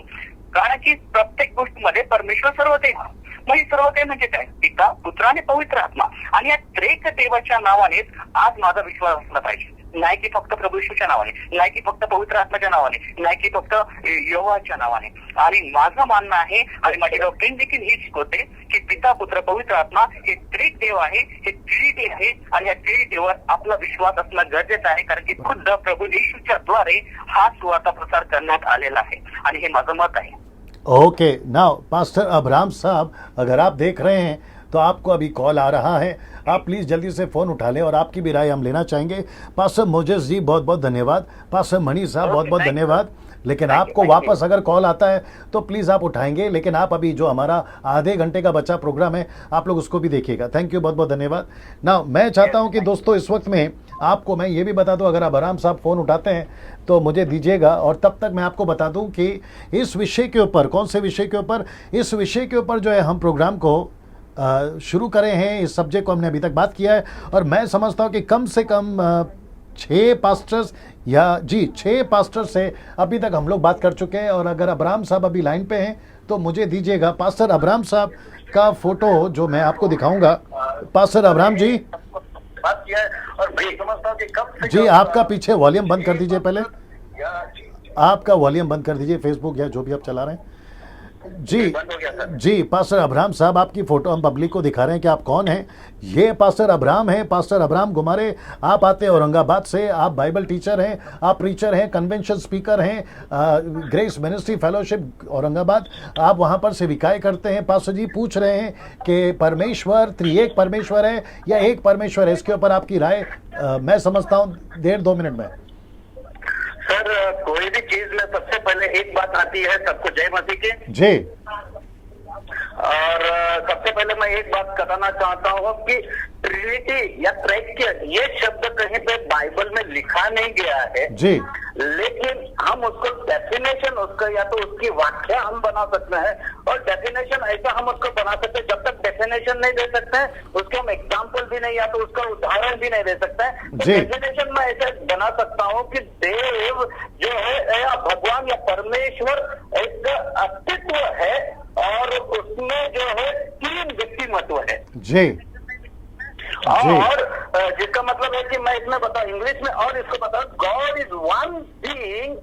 कारण की प्रत्येक गोष्टीमध्ये परमेश्वर सर्वदेव, म्हणजे सर्वदेव म्हणजे काय? पिता, पुत्र आणि पवित्र आत्मा। आणि या त्रेक देवाच्या नावानेच आज माझा विश्वास असला पाहिजे, नाही की फक्त प्रभू येशूच्या नावाने, नाही की फक्त पवित्र आत्म्याच्या नावाने, नाही की फक्त यहोवाच्या नावाने। आणि माझं मानणं आहे आणि माझी डॉक्ट्रिन देखील ही शिकवते की पिता, पुत्र, पवित्र आत्मा हे त्रिक देव आहे, हे त्रिदेव आहे आणि या त्रिदेवावर आपला विश्वास असणं गरजेचं आहे, कारण की खुद्द प्रभू येशूच्या द्वारे हा सुवार्ता प्रसार करण्यात आलेला आहे आणि हे माझं मत आहे। ओके, नाउ पास्टर अब्राहम साहब, अगर आप देख रहे हैं तो आपको अभी कॉल आ रहा है, आप प्लीज़ जल्दी से फ़ोन उठा लें और आपकी भी राय हम लेना चाहेंगे। पास्टर मोजेस जी बहुत बहुत धन्यवाद, पास्टर मणि साहब बहुत बहुत धन्यवाद। लेकिन आपको वापस अगर कॉल आता है तो प्लीज़ आप उठाएंगे, लेकिन आप अभी जो हमारा आधे घंटे का बचा प्रोग्राम है आप लोग उसको भी देखिएगा। थैंक यू, बहुत बहुत धन्यवाद। ना मैं चाहता हूं कि दोस्तों इस वक्त में आपको मैं ये भी बता दूं, अगर अब्राहम साहब फ़ोन उठाते हैं तो मुझे दीजिएगा, और तब तक मैं आपको बता दूं कि इस विषय के ऊपर, कौन से विषय के ऊपर, इस विषय के ऊपर जो है हम प्रोग्राम को शुरू करे हैं। इस सब्जेक्ट को हमने अभी तक बात किया है और मैं समझता हूं कि कम से कम 6 पास्टर्स या जी 6 पास्टर से अभी तक हम लोग बात कर चुके हैं। और अगर अब्राहम साहब अभी लाइन पे हैं तो मुझे दीजिएगा। पास्टर अब्राहम साहब का फोटो जो मैं आपको दिखाऊंगा, पास्टर अब्राहम जी बात किया है और मैं समझता हूं कि कम से जी आपका पीछे वॉल्यूम बंद कर दीजिए, पहले आपका वॉल्यूम बंद कर दीजिए, फेसबुक या जो भी आप चला रहे हैं। जी पास्टर अब्राहम साहब, आपकी फोटो हम पब्लिक को दिखा रहे हैं कि आप कौन हैं। ये पास्टर अब्राहम हैं, पास्टर अब्राहम गुमारे। आप आते हैं औरंगाबाद से, आप बाइबल टीचर हैं, आप प्रीचर हैं, कन्वेंशन स्पीकर हैं, ग्रेस मिनिस्ट्री फेलोशिप औरंगाबाद, आप वहाँ पर सेविकाएं करते हैं। पास्टर जी पूछ रहे हैं कि परमेश्वर त्रिएक परमेश्वर है या एक परमेश्वर है, इसके ऊपर आपकी राय मैं समझता हूँ 1.5-2 मिनट में। सर, कोई भी चीज में सबसे पहले एक बात आती है, सबको जय मसीह की जी। और सबसे पहले मैं एक बात बताना चाहता हूँ कि ट्रिनिटी या त्रैक्य ये शब्द कहीं पे बाइबल में लिखा नहीं गया है जी, लेकिन हम उसको डेफिनेशन, उसका या तो उसकी व्याख्या हम बना सकते हैं, और डेफिनेशन ऐसा हम उसको बना सकते हैं, जब तक डेफिनेशन नहीं दे सकते हैं उसके हम एग्जाम्पल भी नहीं, या तो उसका उदाहरण भी नहीं दे सकते हैं। तो डेफिनेशन मैं ऐसा बना सकता हूँ कि देव जो है या भगवान या परमेश्वर एक अस्तित्व है और उसमें जो है 3 व्यक्तिमत्व है जी। और जिसका मतलब है कि मैं इसमें बताऊं इंग्लिश में और इसको बताऊं, God is one being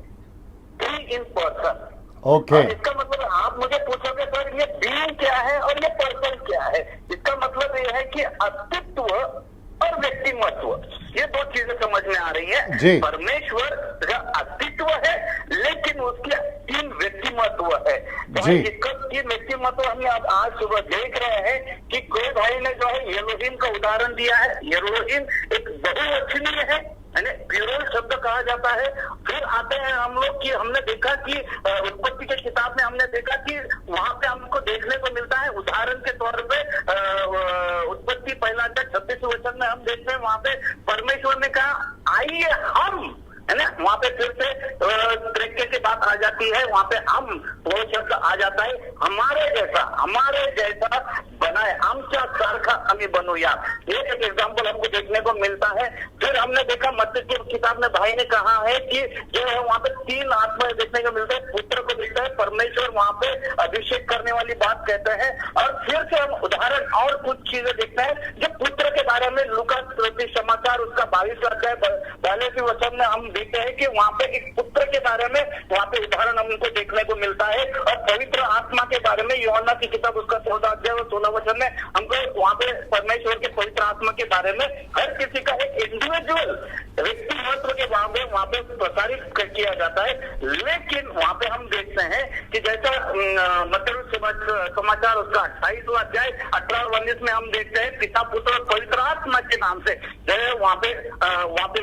three in person. Okay, इसका मतलब आप मुझे पूछोगे सर ये बीइंग क्या है और ये पर्सन क्या है, इसका मतलब ये है कि अस्तित्व और व्यक्तिमत्व, ये दो चीजें समझ में आ रही जी। है। परमेश्वर का अस्तित्व है लेकिन उसके तीन व्यक्तिमत्व है। जी। इसका तीन व्यक्तिमत्व हम आज सुबह देख रहे हैं कि कोई भाई ने जो है येलोहिम का उदाहरण दिया है। येलोहिम एक बहुवचनीय है, प्लूरल शब्द कहा जाता है। फिर आते हैं हम लोग कि हमने देखा कि उत्पत्ति के किताब में हमने देखा कि वहां पे हमको देखने को मिलता है, उदाहरण के तौर पे उत्पत्ति पहला अध्याय 36 वचन में हम देखते हैं वहां पे परमेश्वर ने कहा आइए हम, है ना, वहां पे फिर से तरीके की बात आ जाती है, वहां पे हम वो शब्द आ जाता है, हमारे जैसा बनाए, आमच्या सारखा आम्ही बनूया। ये एक एग्जाम्पल हमको देखने को मिलता है। फिर हमने देखा मत्ती की किताब में भाई ने कहा है कि जो है वहां पे तीन आत्माएं देखने को मिलता है, पुत्र को दिखता है, परमेश्वर वहां पे अभिषेक करने वाली बात कहते हैं। और फिर से हम उदाहरण और कुछ चीजें देखते हैं जो पुत्र के बारे में लूका समाचार उसका 22 अध्याय 42 वचन में हम देखते हैं कि वहां पे एक पुत्र के बारे में वहां पे उदाहरण हमको देखने को मिलता है। और पवित्र आत्मा के बारे में यूहन्ना की किताब उसका 14 अध्याय और 16 वचन में हमको वहां पे परमेश्वर के पवित्र आत्मा के बारे में हर किसी का एक इंडिविजुअल व्यक्तिमत्व के वहां पे प्रसारित किया जाता है। लेकिन वहां पे हम देखते हैं कि जैसा मत्ती समाचार उसका 28वां अध्याय 18 और 19 में हम देखते हैं पिता पुत्र और पवित्र आत्मा के नाम से जो है वहां पे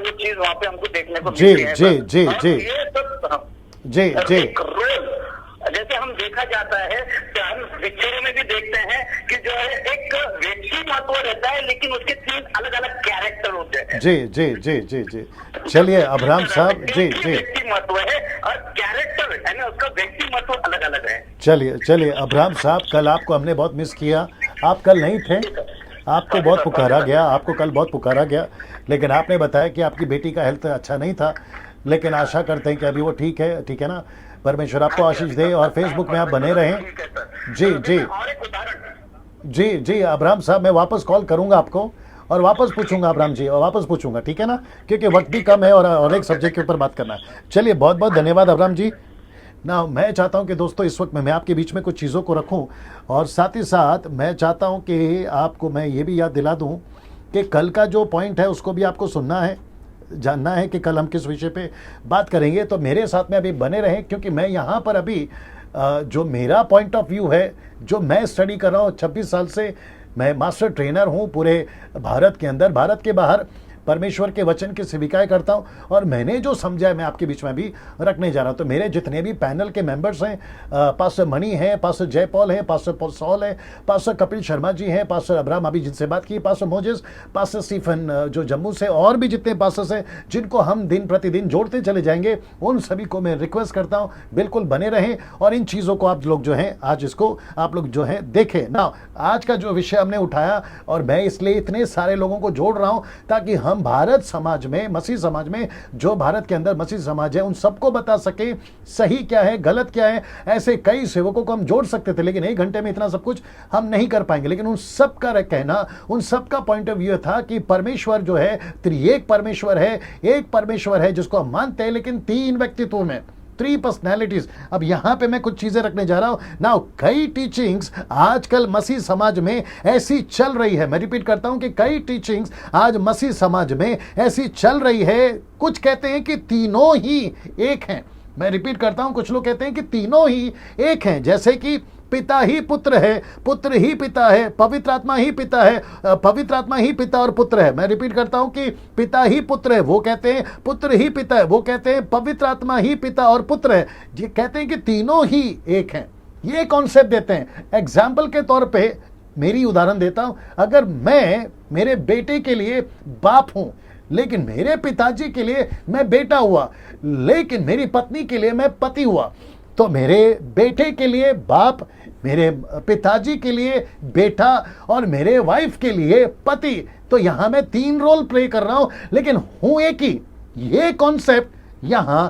वो चीज वहां पे हमको देखने को मिलती है। ये सब जी एक रोल जैसे हम देखा जाता है कि हम पिक्चरों में भी देखते हैं कि जो है एक व्यक्तिमत्व रहता है लेकिन उसके तीन अलग अलग कैरेक्टर होते हैं। जी। चलिए अब्राहम साहब, जी व्यक्तिमत्व है और कैरेक्टर है ना, उसका व्यक्तिमत्व अलग अलग है। चलिए अब्राहम साहब, कल आपको हमने बहुत मिस किया, आप कल नहीं थे, आपको बहुत पुकारा गया, आपको कल बहुत पुकारा गया, लेकिन आपने बताया कि आपकी बेटी का हेल्थ अच्छा नहीं था, लेकिन आशा करते हैं कि अभी वो ठीक है ना। परमेश्वर आपको आशीष दे और फेसबुक में आप बने रहें। जी अब्राहम साहब, मैं वापस कॉल करूंगा आपको और वापस पूछूंगा अब्राहम जी, और वापस पूछूंगा, ठीक है ना, क्योंकि वक्त भी कम है और एक सब्जेक्ट के ऊपर बात करना है। चलिए बहुत बहुत धन्यवाद अब्राहम जी। ना मैं चाहता हूं कि दोस्तों इस वक्त मैं आपके बीच में कुछ चीज़ों को रखूं और साथ ही साथ मैं चाहता हूं कि आपको मैं ये भी याद दिला दूं कि कल का जो पॉइंट है उसको भी आपको सुनना है, जानना है कि कल हम किस विषय पे बात करेंगे। तो मेरे साथ में अभी बने रहें, क्योंकि मैं यहाँ पर अभी जो मेरा पॉइंट ऑफ व्यू है, जो मैं स्टडी कर रहा हूँ 26 साल से, मैं मास्टर ट्रेनर हूँ पूरे भारत के अंदर, भारत के बाहर परमेश्वर के वचन की सेविकाएं करता हूं और मैंने जो समझा है मैं आपके बीच में भी रखने जा रहा हूं। तो मेरे जितने भी पैनल के मेंबर्स हैं, पास्टर मणि हैं, पास्टर जयपॉल हैं, पास्टर सॉल है, पास्टर कपिल शर्मा जी हैं, पास्टर अब्राहम अभी जिनसे बात की, पास्टर मोजेस, पास्टर स्टीफन जो जम्मू से, और भी जितने पास्टर्स हैं जिनको हम दिन प्रतिदिन जोड़ते चले जाएंगे, उन सभी को मैं रिक्वेस्ट करता हूँ बिल्कुल बने रहें और इन चीज़ों को आप लोग जो हैं आज इसको आप लोग जो है देखें ना। आज का जो विषय हमने उठाया, और मैं इसलिए इतने सारे लोगों को जोड़ रहा हूँ ताकि हम भारत समाज में, मसीह समाज में, जो भारत के अंदर मसीह समाज है, उन सबको बता सके सही क्या है, गलत क्या है। ऐसे कई सेवकों को हम जोड़ सकते थे, लेकिन 1 घंटे में इतना सब कुछ हम नहीं कर पाएंगे। लेकिन उन सब का कहना, उन सब का पॉइंट ऑफ व्यू था कि परमेश्वर जो है त्रिएक परमेश्वर है, एक परमेश्वर है जिसको हम मानते हैं, लेकिन 3 व्यक्तित्व में, 3 पर्सनैलिटीज। अब यहां पे मैं कुछ चीजें रखने जा रहा हूं ना। कई टीचिंग्स आजकल मसीह समाज में ऐसी चल रही है, मैं रिपीट करता हूं कि कई टीचिंग्स आज मसीह समाज में ऐसी चल रही है। कुछ कहते हैं कि तीनों ही एक हैं, मैं रिपीट करता हूं, कुछ लोग कहते हैं कि तीनों ही एक हैं, जैसे कि पिता ही पुत्र है, पुत्र ही पिता है, पवित्र आत्मा ही पिता है, पवित्र आत्मा ही पिता और पुत्र है। मैं रिपीट करता हूं कि पिता ही पुत्र है, वो कहते हैं पुत्र ही पिता है, वो कहते हैं पवित्र आत्मा ही पिता और पुत्र है, ये कहते हैं कि तीनों ही एक हैं। ये कॉन्सेप्ट देते हैं। एग्जाम्पल के तौर पे मेरी उदाहरण देता हूं, अगर मैं मेरे बेटे के लिए बाप हूं, लेकिन मेरे पिताजी के लिए मैं बेटा हुआ, लेकिन मेरी पत्नी के लिए मैं पति हुआ, तो मेरे बेटे के लिए बाप, मेरे पिताजी के लिए बेटा और मेरे वाइफ के लिए पति। तो यहां मैं 3 रोल प्ले कर रहा हूं, लेकिन हूं एक ही। ये कॉन्सेप्ट यहां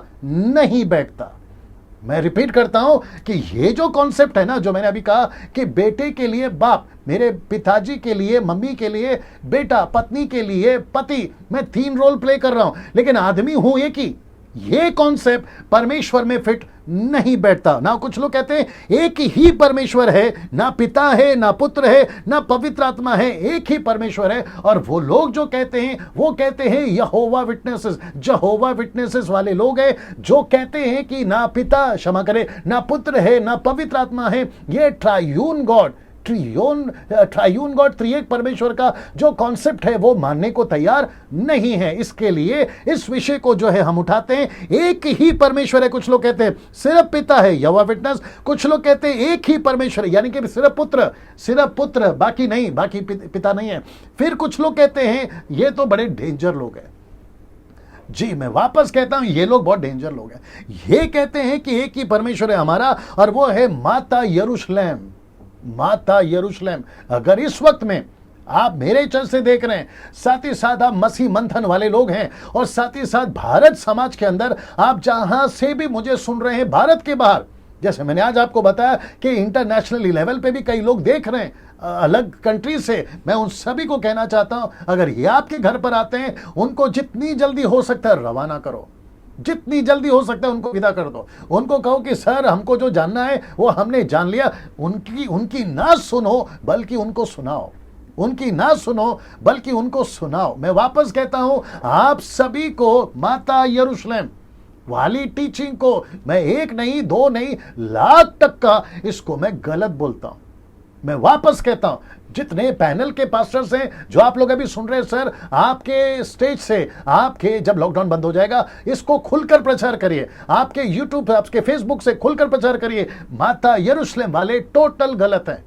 नहीं बैठता। मैं रिपीट करता हूं कि ये जो कॉन्सेप्ट है ना, जो मैंने अभी कहा कि बेटे के लिए बाप, मेरे पिताजी के लिए मम्मी के लिए बेटा, पत्नी के लिए पति, मैं 3 रोल प्ले कर रहा हूं लेकिन आदमी हूं एक ही, ये कॉन्सेप्ट परमेश्वर में फिट नहीं बैठता ना। कुछ लोग कहते हैं एक ही परमेश्वर है, ना पिता है, ना पुत्र है, ना पवित्र आत्मा है, एक ही परमेश्वर है। और वो लोग जो कहते हैं वो कहते हैं यहोवा विटनेसेस, जहोवा विटनेसेस वाले लोग हैं जो कहते हैं कि ना पिता, क्षमा करे, ना पुत्र है, ना पवित्र आत्मा है। ये ट्रायून गॉड, ट्रायून गॉड, त्रिएक परमेश्वर का जो कॉन्सेप्ट है वो मानने को तैयार नहीं है। इसके लिए इस विषय को जो है हम उठाते हैं, एक ही परमेश्वर है। कुछ लोग कहते हैं सिर्फ पिता है, यहोवा विटनेस। कुछ लोग कहते हैं एक ही परमेश्वर है, यानी कि सिर्फ पुत्र, बाकी नहीं, बाकी पिता नहीं है। फिर कुछ लोग कहते हैं ये तो बड़े डेंजर लोग हैं। जी, मैं वापस कहता हूं ये लोग बहुत डेंजर लोग हैं। ये कहते हैं कि एक ही परमेश्वर है हमारा और वो है माता यरूशलेम, माता यरूशलेम। अगर इस वक्त में आप मेरे चर्च से देख रहे हैं, साथ ही साथ आप मसीह मंथन वाले लोग हैं और साथ ही साथ भारत समाज के अंदर आप जहां से भी मुझे सुन रहे हैं, भारत के बाहर, जैसे मैंने आज आपको बताया कि इंटरनेशनल लेवल पे भी कई लोग देख रहे हैं अलग कंट्री से, मैं उन सभी को कहना चाहता हूं अगर ये आपके घर पर आते हैं उनको जितनी जल्दी हो सकता है रवाना करो, जितनी जल्दी हो सकता है उनको विदा कर दो। उनको कहो कि सर हमको जो जानना है वो हमने जान लिया। उनकी ना सुनो बल्कि उनको सुनाओ, उनकी ना सुनो बल्कि उनको सुनाओ। मैं वापस कहता हूं आप सभी को माता यरूशलेम वाली टीचिंग को मैं 1 नहीं 2 नहीं लाख तक का इसको मैं गलत बोलता हूं। मैं वापस कहता हूं जितने पैनल के पास्टर्स हैं जो आप लोग अभी सुन रहे हैं, सर आपके स्टेज से, आपके जब लॉकडाउन बंद हो जाएगा इसको खुलकर प्रचार करिए, आपके यूट्यूब, आपके फेसबुक से खुलकर प्रचार करिए। माता यरूशलेम वाले टोटल गलत हैं,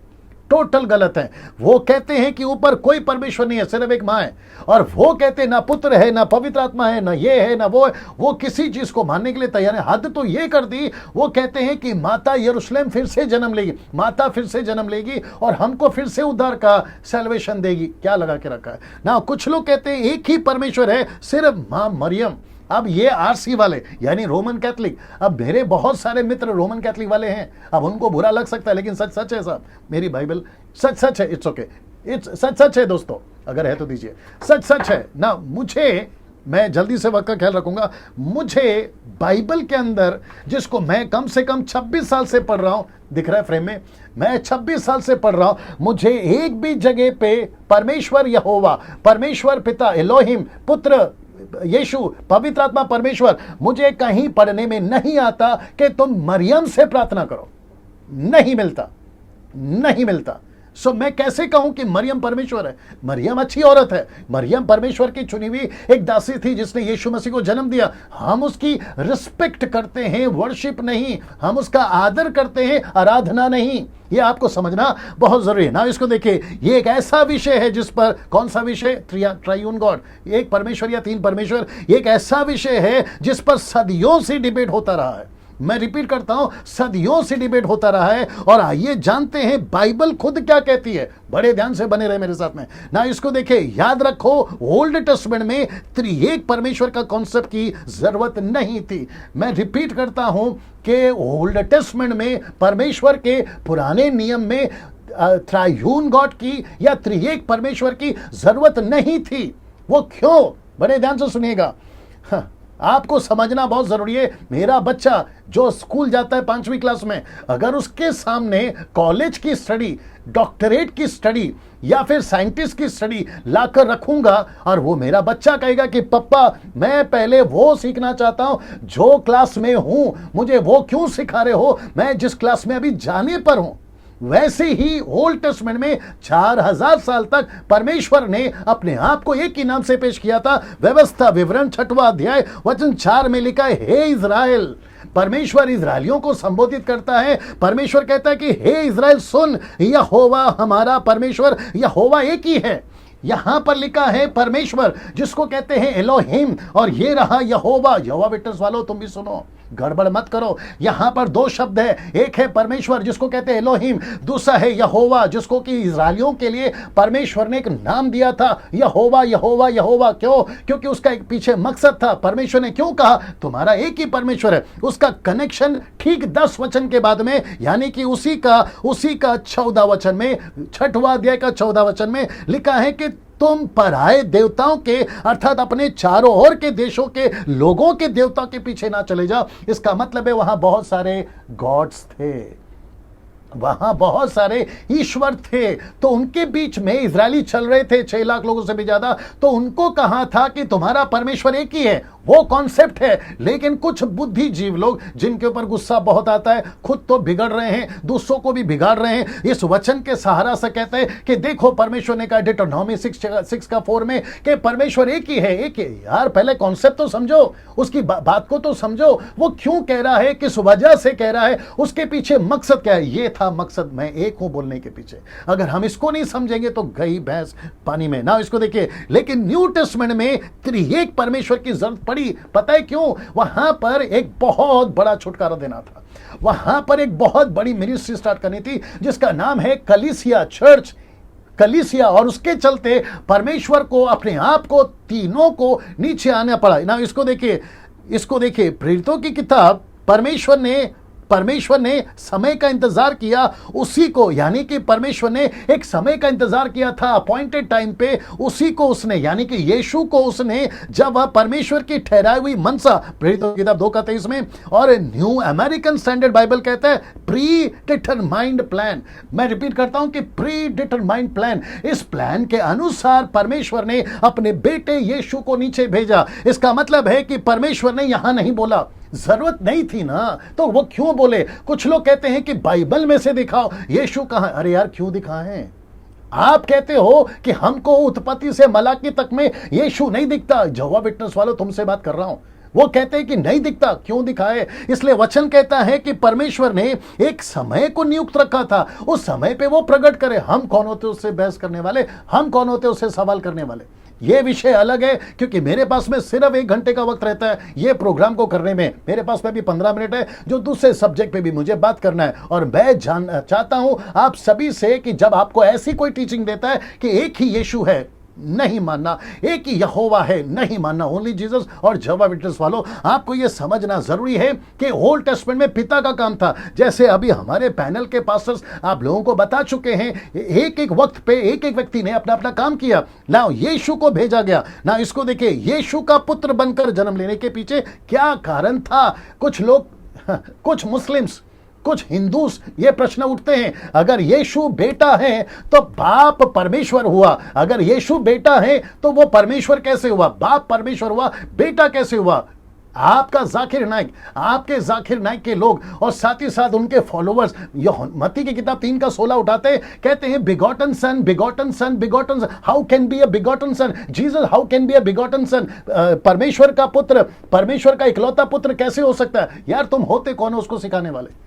टोटल गलत है। वो कहते हैं कि ऊपर कोई परमेश्वर नहीं है, सिर्फ एक मां है। और वो कहते हैं ना पुत्र है, ना पवित्र आत्मा है, ना ये है, ना वो है। वो किसी चीज को मानने के लिए तैयार है। हद तो ये कर दी, वो कहते हैं कि माता यरूशलेम फिर से जन्म लेगी, माता फिर से जन्म लेगी और हमको फिर से उद्धार का सैल्वेशन देगी। क्या लगा के रखा है ना। कुछ लोग कहते हैं एक ही परमेश्वर है, सिर्फ मां मरियम। अब ये आरसी वाले यानी रोमन कैथलिक, अब मेरे बहुत सारे मित्र रोमन कैथलिक वाले हैं, अब उनको बुरा लग सकता है लेकिन सच सच है साहब, मेरी बाइबल सच सच है। इट्स ओके, इट्स सच सच है दोस्तों, अगर है तो दीजिए, सच सच है ना। मुझे, मैं जल्दी से वक्त का ख्याल रखूंगा, मुझे बाइबल के अंदर जिसको मैं कम से कम 26 साल से पढ़ रहा हूं, दिख रहा है फ्रेम में, मैं 26 साल से पढ़ रहा हूं, मुझे एक भी जगह पे परमेश्वर यहोवा, परमेश्वर पिता एलोहिम, पुत्र यीशु, पवित्र आत्मा परमेश्वर, मुझे कहीं पढ़ने में नहीं आता कि तुम मरियम से प्रार्थना करो। नहीं मिलता, नहीं मिलता। सो मैं कैसे कहूं कि मरियम परमेश्वर है। मरियम अच्छी औरत है, मरियम परमेश्वर की चुनी हुई एक दासी थी जिसने यीशु मसीह को जन्म दिया। हम उसकी रिस्पेक्ट करते हैं, वर्शिप नहीं, हम उसका आदर करते हैं, आराधना नहीं। ये आपको समझना बहुत जरूरी है ना। इसको देखिए, ये एक ऐसा विषय है जिस पर, कौन सा विषय, ट्रायून गॉड, एक परमेश्वर या 3 परमेश्वर, एक ऐसा विषय है जिस पर सदियों से डिबेट होता रहा है। मैं रिपीट करता हूं, सदियों से डिबेट होता रहा है। और आइए जानते हैं बाइबल खुद क्या कहती है। बड़े ध्यान से बने रहे मेरे साथ में ना। इसको देखिए, याद रखो ओल्ड टेस्टमेंट में त्रिएक परमेश्वर का कॉन्सेप्ट की जरूरत नहीं थी। मैं रिपीट करता हूं कि ओल्ड टेस्टमेंट में, परमेश्वर के पुराने नियम में ट्रायून गॉड की या त्रिएक परमेश्वर की जरूरत नहीं थी। वो क्यों, बड़े ध्यान से सुनिएगा, आपको समझना बहुत जरूरी है। मेरा बच्चा जो स्कूल जाता है 5वीं क्लास में, अगर उसके सामने कॉलेज की स्टडी, डॉक्टरेट की स्टडी या फिर साइंटिस्ट की स्टडी लाकर रखूंगा और वो मेरा बच्चा कहेगा कि पप्पा मैं पहले वो सीखना चाहता हूं जो क्लास में हूं, मुझे वो क्यों सिखा रहे हो, मैं जिस क्लास में अभी जाने पर हूं। वैसे ही ओल्ड टेस्टमेंट में 4000 साल तक परमेश्वर ने अपने आप को एक ही नाम से पेश किया था। व्यवस्था विवरण 6वां अध्याय वचन 4 में लिखा है, हे इज़राइल। परमेश्वर इज़राइलियों को संबोधित करता है। परमेश्वर कहता है कि हे इज़राइल सुन, यहोवा हमारा परमेश्वर, यहोवा एक ही है। यहां पर लिखा है परमेश्वर जिसको कहते हैं एलोहिम, और ये रहा यहोवा। यहोवा विटनेस वालों तुम भी सुनो, गड़बड़ मत करो। यहां पर दो शब्द है, एक है परमेश्वर जिसको कहते हैं एलोहिम, दूसरा है यहोवा जिसको कि इजरायलियों के लिए परमेश्वर ने एक नाम दिया था, यहोवा यहोवा यहोवा। क्यों? क्योंकि उसका एक पीछे मकसद था। परमेश्वर ने क्यों कहा तुम्हारा एक ही परमेश्वर है? उसका कनेक्शन ठीक 10 वचन के बाद में, यानी कि उसी का 14 वचन में, 6वां अध्याय का 14 वचन में लिखा है कि तुम पराये देवताओं के अर्थात अपने चारों ओर के देशों के लोगों के देवता के पीछे ना चले जाओ। इसका मतलब है वहां बहुत सारे गॉड्स थे, वहां बहुत सारे ईश्वर थे। तो उनके बीच में इजरायली चल रहे थे 6 लाख लोगों से भी ज्यादा। तो उनको कहा था कि तुम्हारा परमेश्वर एक ही है, वो कॉन्सेप्ट है। लेकिन कुछ बुद्धिजीव लोग जिनके ऊपर गुस्सा बहुत आता है, खुद तो बिगड़ रहे हैं, दूसरों को भी बिगाड़ रहे हैं, इस वचन के सहारा से कहते हैं कि देखो परमेश्वर ने कहा डिटरनॉमी 6:4 में कि परमेश्वर एक ही है, एक ही। यार पहले कॉन्सेप्ट तो समझो, उसकी बात को तो समझो। वो क्यों कह रहा है, किस वजह से कह रहा है, उसके पीछे मकसद क्या है। ये था मकसद, मैं एक हूं बोलने के पीछे। अगर हम इसको नहीं समझेंगे तो गई भैंस पानी में ना। इसको देखिए, लेकिन न्यू टेस्टमेंट में त्रिएक परमेश्वर की जरूरत पड़ी। पता है क्यों? वहां पर एक बहुत बड़ा छुटकारा देना था, वहां पर एक बहुत बड़ी मिनिस्ट्री स्टार्ट करनी थी जिसका नाम है कलीसिया, चर्च कलीसिया। और उसके चलते परमेश्वर को अपने आप को तीनों को नीचे आना पड़ा ना। इसको देखिए प्रेरितों की किताब, परमेश्वर ने समय का इंतजार किया उसी को, यानी कि परमेश्वर ने एक समय का इंतजार किया था अपॉइंटेड टाइम पे, उसी को उसने, यानी कि यीशु को उसने, जब वह परमेश्वर की ठहराई हुई मनसा, प्रेरितों की किताब 2:23 में। और न्यू अमेरिकन स्टैंडर्ड बाइबल कहता है प्री डिटरमाइंड प्लान। मैं रिपीट करता हूं कि प्री डिटरमाइंड प्लान। इस प्लान के अनुसार परमेश्वर ने अपने बेटे यीशु को नीचे भेजा। इसका मतलब है कि परमेश्वर ने यहां नहीं बोला, जरूरत नहीं थी ना, तो वो क्यों बोले? कुछ लोग कहते हैं कि बाइबल में से दिखाओ यीशु कहां। अरे यार क्यों दिखाएं? आप कहते हो कि हमको उत्पत्ति से मलाकी तक में यीशु नहीं दिखता। यहोवा विटनेस वालों, तुमसे बात कर रहा हूं। वो कहते हैं कि नहीं दिखता, क्यों दिखाए? इसलिए वचन कहता है कि परमेश्वर ने एक समय को नियुक्त रखा था, उस समय पे वो प्रकट करे। हम कौन होते उससे बहस करने वाले? हम कौन होते उससे सवाल करने वाले? ये विषय अलग है, क्योंकि मेरे पास में सिर्फ 1 घंटे का वक्त रहता है ये प्रोग्राम को करने में। मेरे पास में भी 15 मिनट है जो दूसरे सब्जेक्ट पे भी मुझे बात करना है। और मैं चाहता हूं आप सभी से कि जब आपको ऐसी कोई टीचिंग देता है कि एक ही यीशु है, नहीं मानना, एक ही यहोवा है, नहीं मानना, ओनली जीसस। और यहोवा विटनेस वालों, आपको यह समझना जरूरी है कि ओल्ड टेस्टमेंट में पिता का काम था। जैसे अभी हमारे पैनल के पास्टर्स आप लोगों को बता चुके हैं, एक एक वक्त पे एक एक व्यक्ति ने अपना अपना काम किया ना। यीशु को भेजा गया ना। इसको देखिए, यीशु का पुत्र बनकर जन्म लेने के पीछे क्या कारण था? कुछ लोग, कुछ मुस्लिम्स, कुछ हिंदू ये प्रश्न उठते हैं, अगर यीशु बेटा है तो बाप परमेश्वर हुआ, अगर यीशु बेटा है तो वो परमेश्वर कैसे हुआ? बाप परमेश्वर हुआ, बेटा कैसे हुआ? आपका जाकिर नाइक, आपके जाकिर नाइक के लोग और साथ ही साथ उनके फॉलोअर्स मत्ती की किताब 3:16 उठाते, कहते हैं begotten son, begotten son, begotten son. How can be a begotten son? Jesus how can be a begotten son? परमेश्वर का पुत्र, परमेश्वर का इकलौता पुत्र कैसे हो सकता है? यार तुम होते कौन हो उसको सिखाने वाले?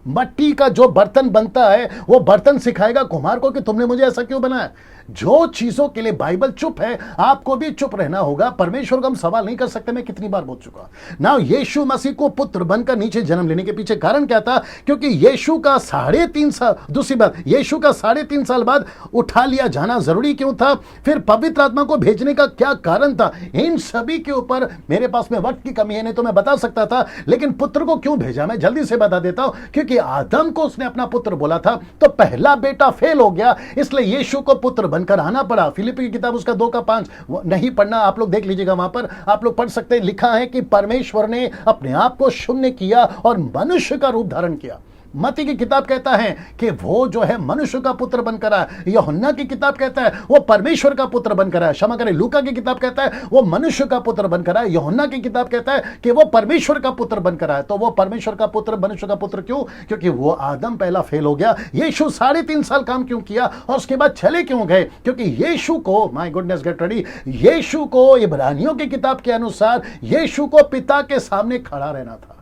मट्टी का जो बर्तन बनता है वो बर्तन सिखाएगा कुम्हार को कि तुमने मुझे ऐसा क्यों बनाया? जो चीजों के लिए बाइबल चुप है, आपको भी चुप रहना होगा। परमेश्वर को हम सवाल नहीं कर सकते। मैं कितनी बार बोल चुका ना। यीशु मसीह को पुत्र बनकर नीचे जन्म लेने के पीछे कारण क्या था? क्योंकि यीशु का 3.5 साल, दूसरी बात, यीशु का 3.5 साल बाद उठा लिया जाना जरूरी क्यों था? फिर पवित्र आत्मा को भेजने का क्या कारण था? इन सभी के ऊपर मेरे पास में वक्त की कमी है, नहीं तो मैं बता सकता था। लेकिन पुत्र को क्यों भेजा मैं जल्दी से बता देता हूं। क्योंकि आदम को उसने अपना पुत्र बोला था, तो पहला बेटा फेल हो गया, इसलिए यीशु को पुत्र बनकर आना पड़ा। फिलिप्पी की किताब उसका 2:5 नहीं पढ़ना, आप लोग देख लीजिएगा, वहां पर आप लोग पढ़ सकते हैं। लिखा है कि परमेश्वर ने अपने आप को शून्य किया और मनुष्य का रूप धारण किया। मत्ती की किताब कहता है कि वो जो है मनुष्य का पुत्र बनकर आया। यूहन्ना की किताब कहता है वो परमेश्वर का पुत्र बनकर आया। क्षमा करें, लूका की किताब कहता है वो मनुष्य का पुत्र बनकर आया। यूहन्ना की किताब कहता है कि वो परमेश्वर का पुत्र बनकर आया। तो वो परमेश्वर का पुत्र, मनुष्य का पुत्र क्यों? क्योंकि वो आदम पहला फेल हो गया। यीशु 3.5 साल काम क्यों किया और उसके बाद चले क्यों गए? क्योंकि यीशु को, माय गुडनेस गेट रेडी, यीशु को इब्रानियों की किताब के अनुसार यीशु को पिता के सामने खड़ा रहना था।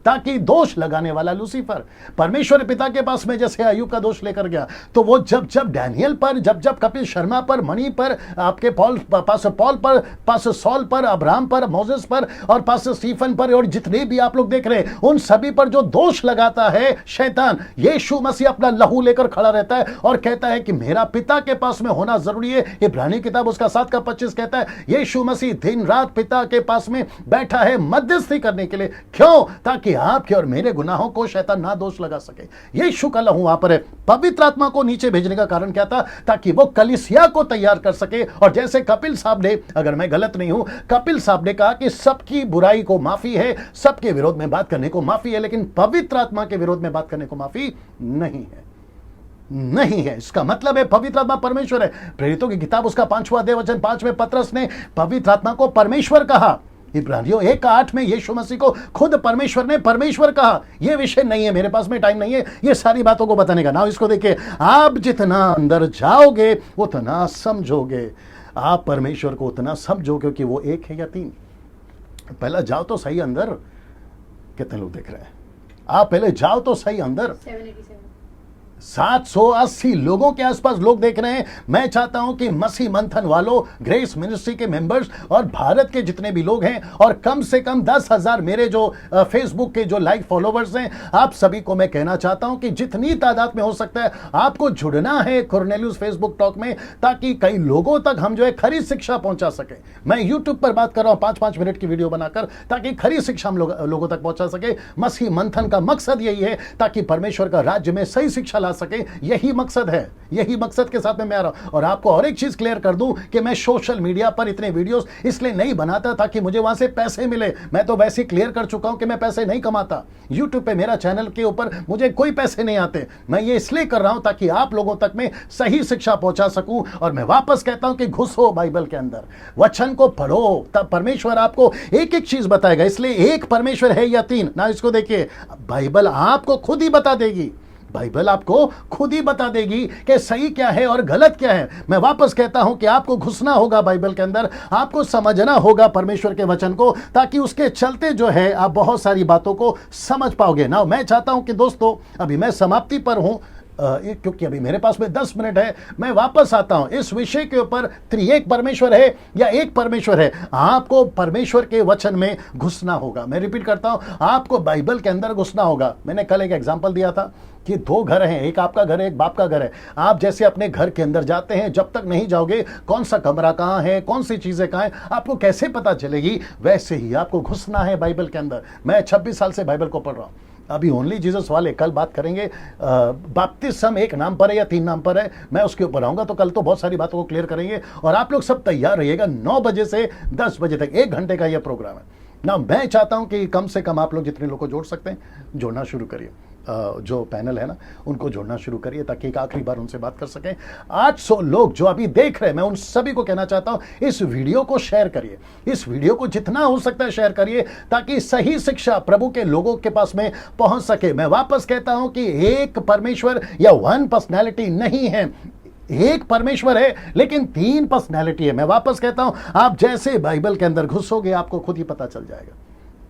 ताकि दोष लगाने वाला लूसीफर परमेश्वर पिता के पास में जैसे अय्यूब का दोष लेकर गया, तो वो जब जब डैनियल पर, जब जब कपिल शर्मा पर, मणि पर, आपके पास्टर पॉल पर, पास्टर सॉल पर, अब्राहम पर, मोसेस पर और पास्टर स्टीफन पर और जितने भी आप लोग देख रहे हैं उन सभी पर जो दोष लगाता है शैतान, यीशु मसीह अपना लहू लेकर खड़ा रहता है और कहता है कि मेरा पिता के पास में होना जरूरी है। इब्रानी किताब उसका 7:25 कहता है यीशु मसीह दिन रात पिता के पास में बैठा है मध्यस्थी करने के लिए। क्यों? ताकि आपके और मेरे गुनाहों को शैतान ना दोष लगा सके। यीशु का लहू वहां पर है। पवित्र आत्मा को नीचे भेजने का कारण क्या था? ताकि वो कलीसिया को तैयार कर सके। और जैसे कपिल साहब ने, अगर मैं गलत नहीं हूं, कपिल साहब ने कहा कि सबकी बुराई को माफी है, सबके विरोध में बात करने को माफी है, लेकिन पवित्र आत्मा के विरोध में बात करने को माफी नहीं है। नहीं है। इसका मतलब है पवित्र आत्मा परमेश्वर है। प्रेरितों की किताब उसका 5वां अध्याय वचन 5 में पतरस ने पवित्र आत्मा को परमेश्वर कहा। इब्रानियों 1:8 में यीशु मसीह को खुद परमेश्वर ने परमेश्वर कहा। यह विषय नहीं है, मेरे पास में टाइम नहीं है ये सारी बातों को बताने का। ना इसको देखिए, आप जितना अंदर जाओगे उतना समझोगे। आप परमेश्वर को उतना समझोगे कि वो एक है या तीन। पहला जाओ तो सही अंदर। कितने लोग देख रहे हैं? आप पहले जाओ तो सही अंदर। 780 लोगों के आसपास लोग देख रहे हैं। मैं चाहता हूं कि मसीह मंथन वालों, ग्रेस मिनिस्ट्री के मेंबर्स और भारत के जितने भी लोग हैं और कम से कम 10,000 मेरे जो फेसबुक के जो लाइक फॉलोवर्स हैं, आप सभी को मैं कहना चाहता हूं कि जितनी तादाद में हो सकता है आपको जुड़ना है कुरनेलियुस फेसबुक टॉक में, ताकि कई लोगों तक हम जो है खरी शिक्षा पहुंचा सके। मैं यूट्यूब पर बात कर रहा हूं 5-5 मिनट की वीडियो बनाकर, ताकि खरी शिक्षा हम लोगों तक पहुंचा सके। मसीह मंथन का मकसद यही है, ताकि परमेश्वर का राज्य में सही शिक्षा ला सके। यही मकसद है, यही मकसद के साथ में मैं आ रहा हूं। और आपको और एक चीज क्लियर कर दूं कि मैं सोशल मीडिया पर इतने वीडियोस इसलिए नहीं बनाता ताकि मुझे वहां से पैसे मिले। मैं तो वैसे क्लियर कर चुका हूं कि मैं पैसे नहीं कमाता। यूट्यूब पे मेरा चैनल के ऊपर मुझे कोई पैसे नहीं आते। मैं ये इसलिए कर रहा हूं ताकि आप लोगों तक में सही शिक्षा पहुंचा सकूं। और मैं वापस कहता हूं कि घुसो बाइबल के अंदर, वचन को पढ़ो, तब परमेश्वर आपको एक एक चीज बताएगा। इसलिए एक परमेश्वर है या तीन ना, इसको देखिए, बाइबल आपको खुद ही बता देगी। बाइबल आपको खुद ही बता देगी कि सही क्या है और गलत क्या है। मैं वापस कहता हूं कि आपको घुसना होगा बाइबल के अंदर, आपको समझना होगा परमेश्वर के वचन को, ताकि उसके चलते जो है आप बहुत सारी बातों को समझ पाओगे ना। मैं चाहता हूं कि दोस्तों, अभी मैं समाप्ति पर हूं क्योंकि अभी मेरे पास में 10 मिनट है। मैं वापस आता हूं इस विषय के ऊपर, त्रिएक परमेश्वर है या एक परमेश्वर है। आपको परमेश्वर के वचन में घुसना होगा। मैं रिपीट करता हूं, आपको बाइबल के अंदर घुसना होगा। मैंने कल एक एग्जांपल दिया था कि 2 घर हैं, एक आपका घर है, एक बाप का घर है। आप जैसे अपने घर के अंदर जाते हैं, जब तक नहीं जाओगे कौन सा कमरा कहाँ है, कौन सी चीजें कहाँ हैं, आपको कैसे पता चलेगी? वैसे ही आपको घुसना है बाइबल के अंदर। मैं 26 साल से बाइबल को पढ़ रहा हूं। अभी ओनली जीसस वाले कल बात करेंगे। बपतिस्म एक नाम पर है या 3 नाम पर है, मैं उसके ऊपर आऊंगा। तो कल तो बहुत सारी बातों को क्लियर करेंगे। और आप लोग सब तैयार रहिएगा। 9 बजे से 10 बजे तक 1 घंटे का यह प्रोग्राम है ना। मैं चाहता हूं कि कम से कम आप लोग जितने लोग को जोड़ सकते हैं जोड़ना शुरू करिए। जो पैनल है ना उनको जोड़ना शुरू करिए, ताकि एक आखिरी बार उनसे बात कर सकें। 800 लोग जो अभी देख रहे हैं, मैं उन सभी को कहना चाहता हूं इस वीडियो को शेयर करिए। इस वीडियो को जितना हो सकता है शेयर करिए, ताकि सही शिक्षा प्रभु के लोगों के पास में पहुंच सके। मैं वापस कहता हूं कि एक परमेश्वर या 1 पर्सनैलिटी नहीं है। एक परमेश्वर है लेकिन 3 पर्सनैलिटी है। मैं वापस कहता हूं, आप जैसे बाइबल के अंदर घुसोगे आपको खुद ही पता चल जाएगा।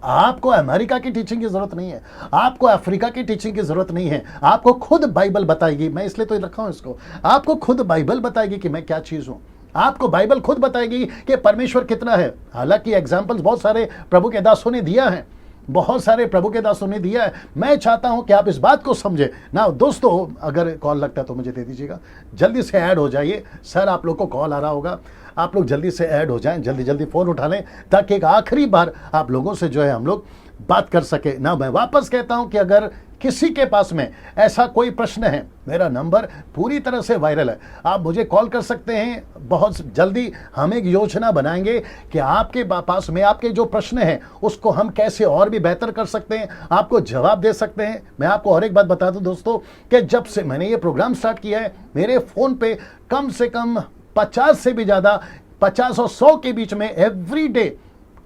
आपको अमेरिका की टीचिंग की जरूरत नहीं है, आपको अफ्रीका की टीचिंग की जरूरत नहीं है। आपको खुद बाइबल बताएगी। मैं इसलिए तो रखा हूं इसको। आपको खुद बाइबल बताएगी कि मैं क्या चीज हूं। आपको बाइबल खुद बताएगी कि परमेश्वर कितना है। हालांकि एग्जाम्पल्स बहुत सारे प्रभु के दासों ने दिया है, बहुत सारे प्रभु के दासों ने दिया है। मैं चाहता हूं कि आप इस बात को समझे ना। दोस्तों, अगर कॉल लगता है तो मुझे दे दीजिएगा। जल्दी से ऐड हो जाइए। सर, आप लोग को कॉल आ रहा होगा, आप लोग जल्दी से ऐड हो जाएं, जल्दी जल्दी फोन उठा लें, ताकि एक आखिरी बार आप लोगों से जो है हम लोग बात कर सके ना। मैं वापस कहता हूं कि अगर किसी के पास में ऐसा कोई प्रश्न है, मेरा नंबर पूरी तरह से वायरल है, आप मुझे कॉल कर सकते हैं। बहुत जल्दी हम एक योजना बनाएंगे कि आपके पास में आपके जो प्रश्न हैं उसको हम कैसे और भी बेहतर कर सकते हैं, आपको जवाब दे सकते हैं। मैं आपको और एक बात बता दूं दोस्तों, कि जब से मैंने ये प्रोग्राम स्टार्ट किया है, मेरे फोन पे कम से कम 50 से भी ज्यादा, 50 और 100 के बीच में एवरी डे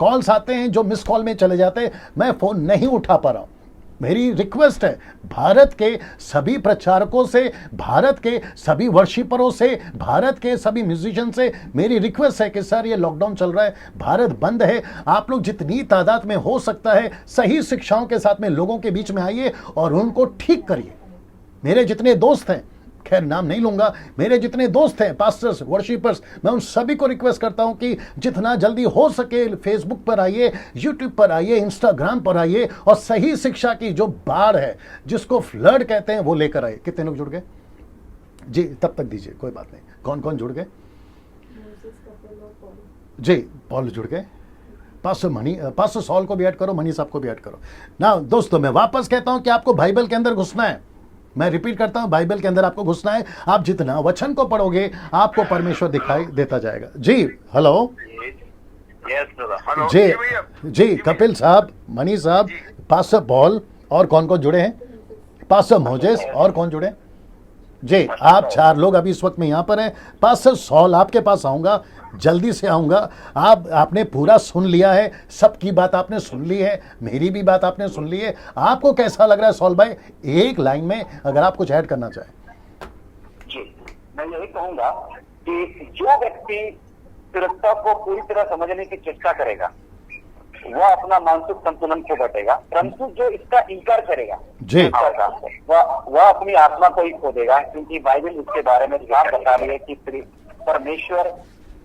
कॉल्स आते हैं जो मिस कॉल में चले जाते हैं। मैं फोन नहीं उठा पा रहा हूं। मेरी रिक्वेस्ट है भारत के सभी प्रचारकों से, भारत के सभी वर्शिपरों से, भारत के सभी म्यूजिशियन से मेरी रिक्वेस्ट है कि सर ये लॉकडाउन चल रहा है, भारत बंद है, आप लोग जितनी तादाद में हो सकता है सही शिक्षाओं के साथ में लोगों के बीच में आइए और उनको ठीक करिए। मेरे जितने दोस्त हैं, खैर नाम नहीं लूंगा, मेरे जितने दोस्त हैं पास्टर्स, वर्शिपर्स, मैं उन सभी को रिक्वेस्ट करता हूं कि जितना जल्दी हो सके फेसबुक पर आइए, यूट्यूब पर आइए, इंस्टाग्राम पर आइए और सही शिक्षा की जो बाढ़ है, जिसको फ्लड कहते हैं, वो लेकर आइए। कितने लोग जुड़ गए जी? तब तक दीजिए, कोई बात नहीं। कौन कौन जुड़ गए जी? पॉल जुड़ गए, पास्टर सॉल को भी ऐड करो, मनी साहब को भी ऐड करो ना। दोस्तों मैं वापस कहता हूं कि आपको बाइबल के अंदर घुसना है। मैं रिपीट करता हूं, बाइबल के अंदर आपको घुसना है। आप जितना वचन को पढ़ोगे आपको परमेश्वर दिखाई देता जाएगा। जी हेलो जी कपिल साहब, मनी साहब, पास्टर पॉल और कौन कौन जुड़े हैं? पास्टर मोजेस और कौन जुड़े जी? आप 4 लोग अभी इस वक्त में यहाँ पर हैं। पास्टर सॉल आपके पास आऊंगा, जल्दी से आऊंगा। आपने पूरा सुन लिया है, सबकी बात आपने सुन ली है, मेरी भी बात आपने सुन ली है। आपको कैसा लग रहा है सॉल भाई, एक लाइन में अगर आप कुछ ऐड करना चाहें? जी, मैं यही कहूंगा कि जो व्यक्ति सुरक्षा को पूरी तरह समझने की चेष्टा करेगा वह अपना मानसिक संतुलन खो बैठेगा, परंतु जो इसका इनकार करेगा जी वह अपनी आत्मा को ही खो देगा, क्योंकि बाइबल इसके बारे में साफ बता रही है कि परमेश्वर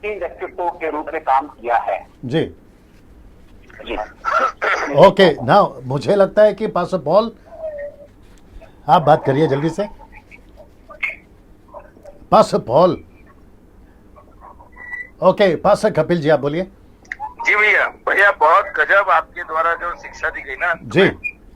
3 व्यक्तित्वों के रूप में काम किया है। जी जी ओके ना, मुझे लगता है कि पास्टर पॉल आप बात करिए जल्दी से। Pastor Paul, okay pastor Kapil ji आप बोलिए। जी भैया बहुत गजब आपके द्वारा जो शिक्षा दी गई ना जी,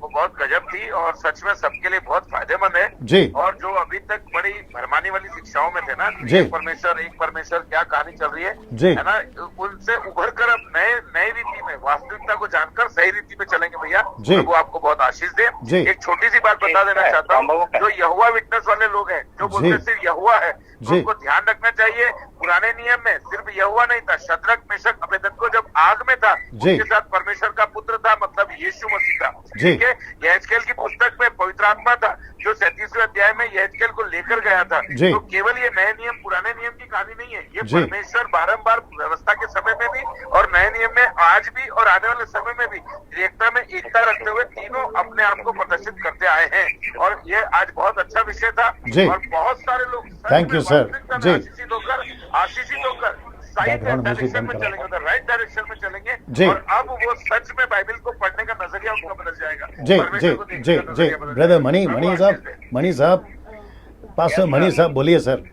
वो बहुत गजब थी और सच में सबके लिए बहुत फायदेमंद है जी। और जो अभी तक बड़ी भरमाने वाली शिक्षाओं में थे ना, जी। एक परमेश्वर क्या कहानी चल रही जी। है ना, उनसे उभर कर अब नई रीति में वास्तविकता को जानकर सही रीति में चलेंगे भैया। जी। वो आपको बहुत आशीष दे। जी। एक छोटी सी बात बता देना चाहता हूँ, जो यहोवा विटनेस वाले लोग हैं जो बोलते जी। सिर्फ यहोवा है, तो जी। उनको ध्यान रखना चाहिए। पुराने नियम में सिर्फ यहोवा नहीं था, शद्रक मेशक अबेदनगो जब आग में था, जी। उनके साथ परमेश्वर का पुत्र था, मतलब यीशु मसीह था। जी। ठीक है, यहेजकेल की पुस्तक में पवित्र आत्मा था जो 37वें अध्याय में यहेजकेल को लेकर गया था। जी। तो केवल ये नए नियम पुराने नियम की कहानी नहीं है, ये जी। परमेश्वर बारंबार व्यवस्था के समय में भी और नए नियम में आज भी और आने वाले समय में भी एकता में एकता रखते हुए तीनों अपने आप को प्रदर्शित करते आए हैं। और ये आज बहुत अच्छा विषय था जी। और बहुत सारे लोग Thank you, sir. जी। आशीषित होकर सही Background music डायरेक्शन बंद में करो। चलेंगे, राइट डायरेक्शन में चलेंगे जी। और अब वो सच में बाइबल को पढ़ने का नजरिया उनका बदल जाएगा। जी परमेश्वर जी को देखने जी का जी नजरिया बदल ब्रदर जाएगा। मनी साहब पास्टर मनी साहब बोलिए sir.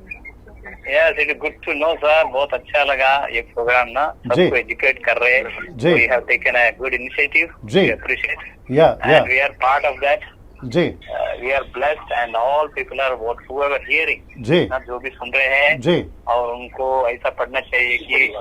Yes, it is good to know sir, बहुत अच्छा लगा ये प्रोग्राम ना, जी। सबको एजुकेट कर रहे हैं। जी। We have taken a good initiative, जी। We appreciate yeah and we are part of that. जी we are blessed and all people are what whoever hearing, जी ना जो भी सुन रहे हैं जी और उनको ऐसा पढ़ना चाहिए कि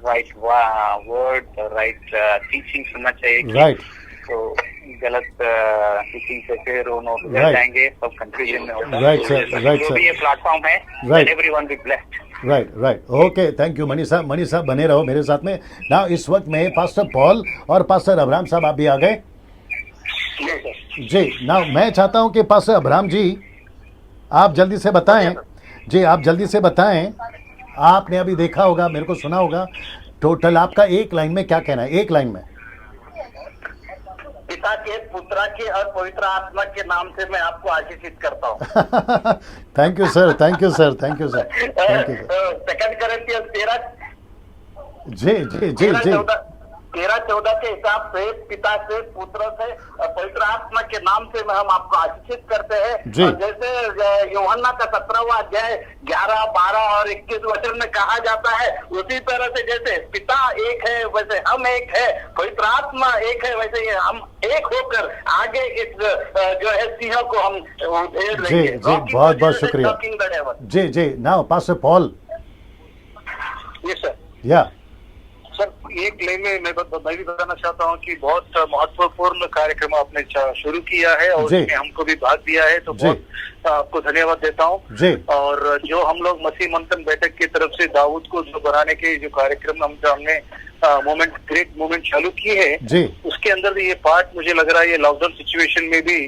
राइट वर्ड, राइट टीचिंग सुनना चाहिए कि राइट तो गलत टीचिंग से फिर वो उधर Right. जाएंगे, सब कंफ्यूजन में होता है। Right, sir. Right, जो sir. भी ये प्लेटफॉर्म है, Right. Everyone be blessed. Right okay thank you money साहब बने रहो मेरे साथ में ना। इस वक्त में पास्टर पॉल और पास्टर अब्राहम साहब आप भी आ गए जी ना। मैं चाहता हूं कि पास्टर अब्राहम जी आप जल्दी से बताएं। जी आप जल्दी से बताएं, आपने अभी देखा होगा, मेरे को सुना होगा, टोटल आपका एक लाइन में क्या कहना है? एक लाइन में। पिता के, पुत्र के और पवित्र आत्मा के नाम से मैं आपको आशीषित करता हूँ। Thank you sir, thank you sir, thank you sir, thank you sir. Second Corinthians जी 13-14 के हिसाब से पिता से, पुत्र से और पवित्र आत्मा के नाम से हम आपको आशीषित करते हैं। जी। और जैसे यूहन्ना का 17वां अध्याय 11, 12 और 21 वचन में कहा जाता है, उसी तरह से जैसे पिता एक है वैसे हम एक है, पवित्र आत्मा एक है वैसे ही हम एक होकर आगे इस जो है सिंह को हम घेर जी लेंगे। जी बहुत बहुत शुक्रिया। जी now pastor Paul. Yes sir. Yeah sir एक लाइन में मैं भी बताना चाहता हूँ कि बहुत महत्वपूर्ण कार्यक्रम आपने शुरू किया है और जी। उसमें हमको भी भाग दिया है, तो जी। बहुत आपको धन्यवाद देता हूँ। जी और जो हम लोग मसीह मंथन बैठक की तरफ से दाऊद को जो बनाने के जो कार्यक्रम हमने ग्रेट मूवमेंट चालू की है, जी उस के अंदर भी ये पार्ट मुझे लग रहा है ये लॉकडाउन सिचुएशन में भी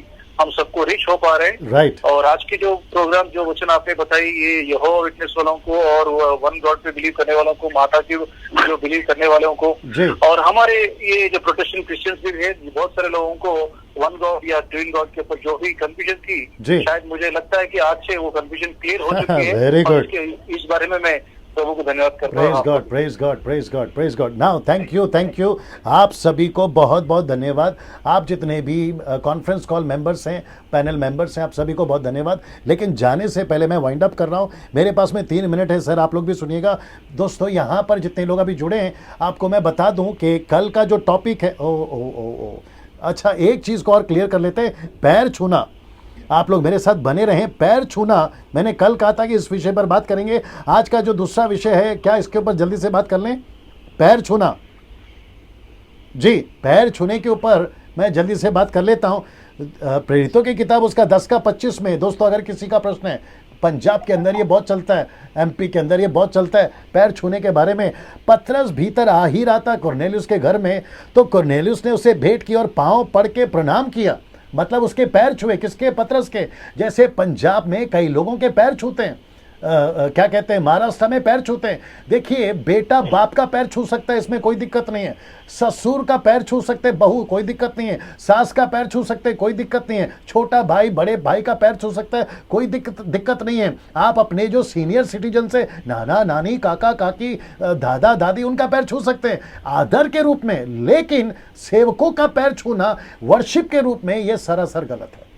हम सबको रिच हो पा रहे हैं। राइट। और आज की जो प्रोग्राम जो वचन आपने बताई ये यहोवा विटनेस वालों को और वन गॉड पे बिलीव करने वालों को, माता की जो बिलीव करने वालों को जी। और हमारे ये जो प्रोटेस्टेंट क्रिश्चियंस भी है, बहुत सारे लोगों को वन गॉड या ट्विन गॉड के ऊपर जो भी कंफ्यूजन थी, शायद मुझे लगता है कि आज से वो कंफ्यूजन क्लियर हो चुकी है। Very good. इस बारे में मैं प्रभु को धन्यवाद करता प्रेज हूँ। God, praise God, praise God, praise God. Now thank you आप सभी को बहुत बहुत धन्यवाद। आप जितने भी कॉन्फ्रेंस कॉल मेंबर्स हैं, पैनल मेंबर्स हैं, आप सभी को बहुत धन्यवाद। लेकिन जाने से पहले मैं वाइंड अप कर रहा हूं, मेरे पास में 3 मिनट है सर, आप लोग भी सुनिएगा। दोस्तों यहाँ पर जितने लोग अभी जुड़े हैं, आपको मैं बता दूं कि कल का जो टॉपिक है, अच्छा एक चीज़ को और क्लियर कर लेते हैं, पैर छूना। आप लोग मेरे साथ बने रहें। पैर छूना, मैंने कल कहा था कि इस विषय पर बात करेंगे। आज का जो दूसरा विषय है, क्या इसके ऊपर जल्दी से बात कर लें? पैर छूना। जी, पैर छूने के ऊपर मैं जल्दी से बात कर लेता हूं। प्रेरितों की किताब उसका 10:25 में, दोस्तों अगर किसी का प्रश्न है, पंजाब के अंदर ये बहुत चलता है, एमपी के अंदर ये बहुत चलता है पैर छूने के बारे में। पतरस भीतर आ ही रहा था कुरनेलियुस के घर में, तो कुरनेलियुस ने उसे भेंट की और पांव पड़ के प्रणाम किया, मतलब उसके पैर छुए। किसके? पतरस के। जैसे पंजाब में कई लोगों के पैर छूते हैं, क्या कहते हैं, महाराष्ट्र में पैर छूते हैं। देखिए, बेटा बाप का पैर छू सकता है, इसमें कोई दिक्कत नहीं है। ससुर का पैर छू सकते, बहू, कोई दिक्कत नहीं है। सास का पैर छू सकते, कोई दिक्कत नहीं है। छोटा भाई बड़े भाई का पैर छू सकता है, कोई दिक्कत नहीं है। आप अपने जो सीनियर सिटीजन से, नाना नानी, काका काकी, दादा दादी, उनका पैर छू सकते हैं आदर के रूप में। लेकिन सेवकों का पैर छूना वर्शिप के रूप में यह सरासर गलत है।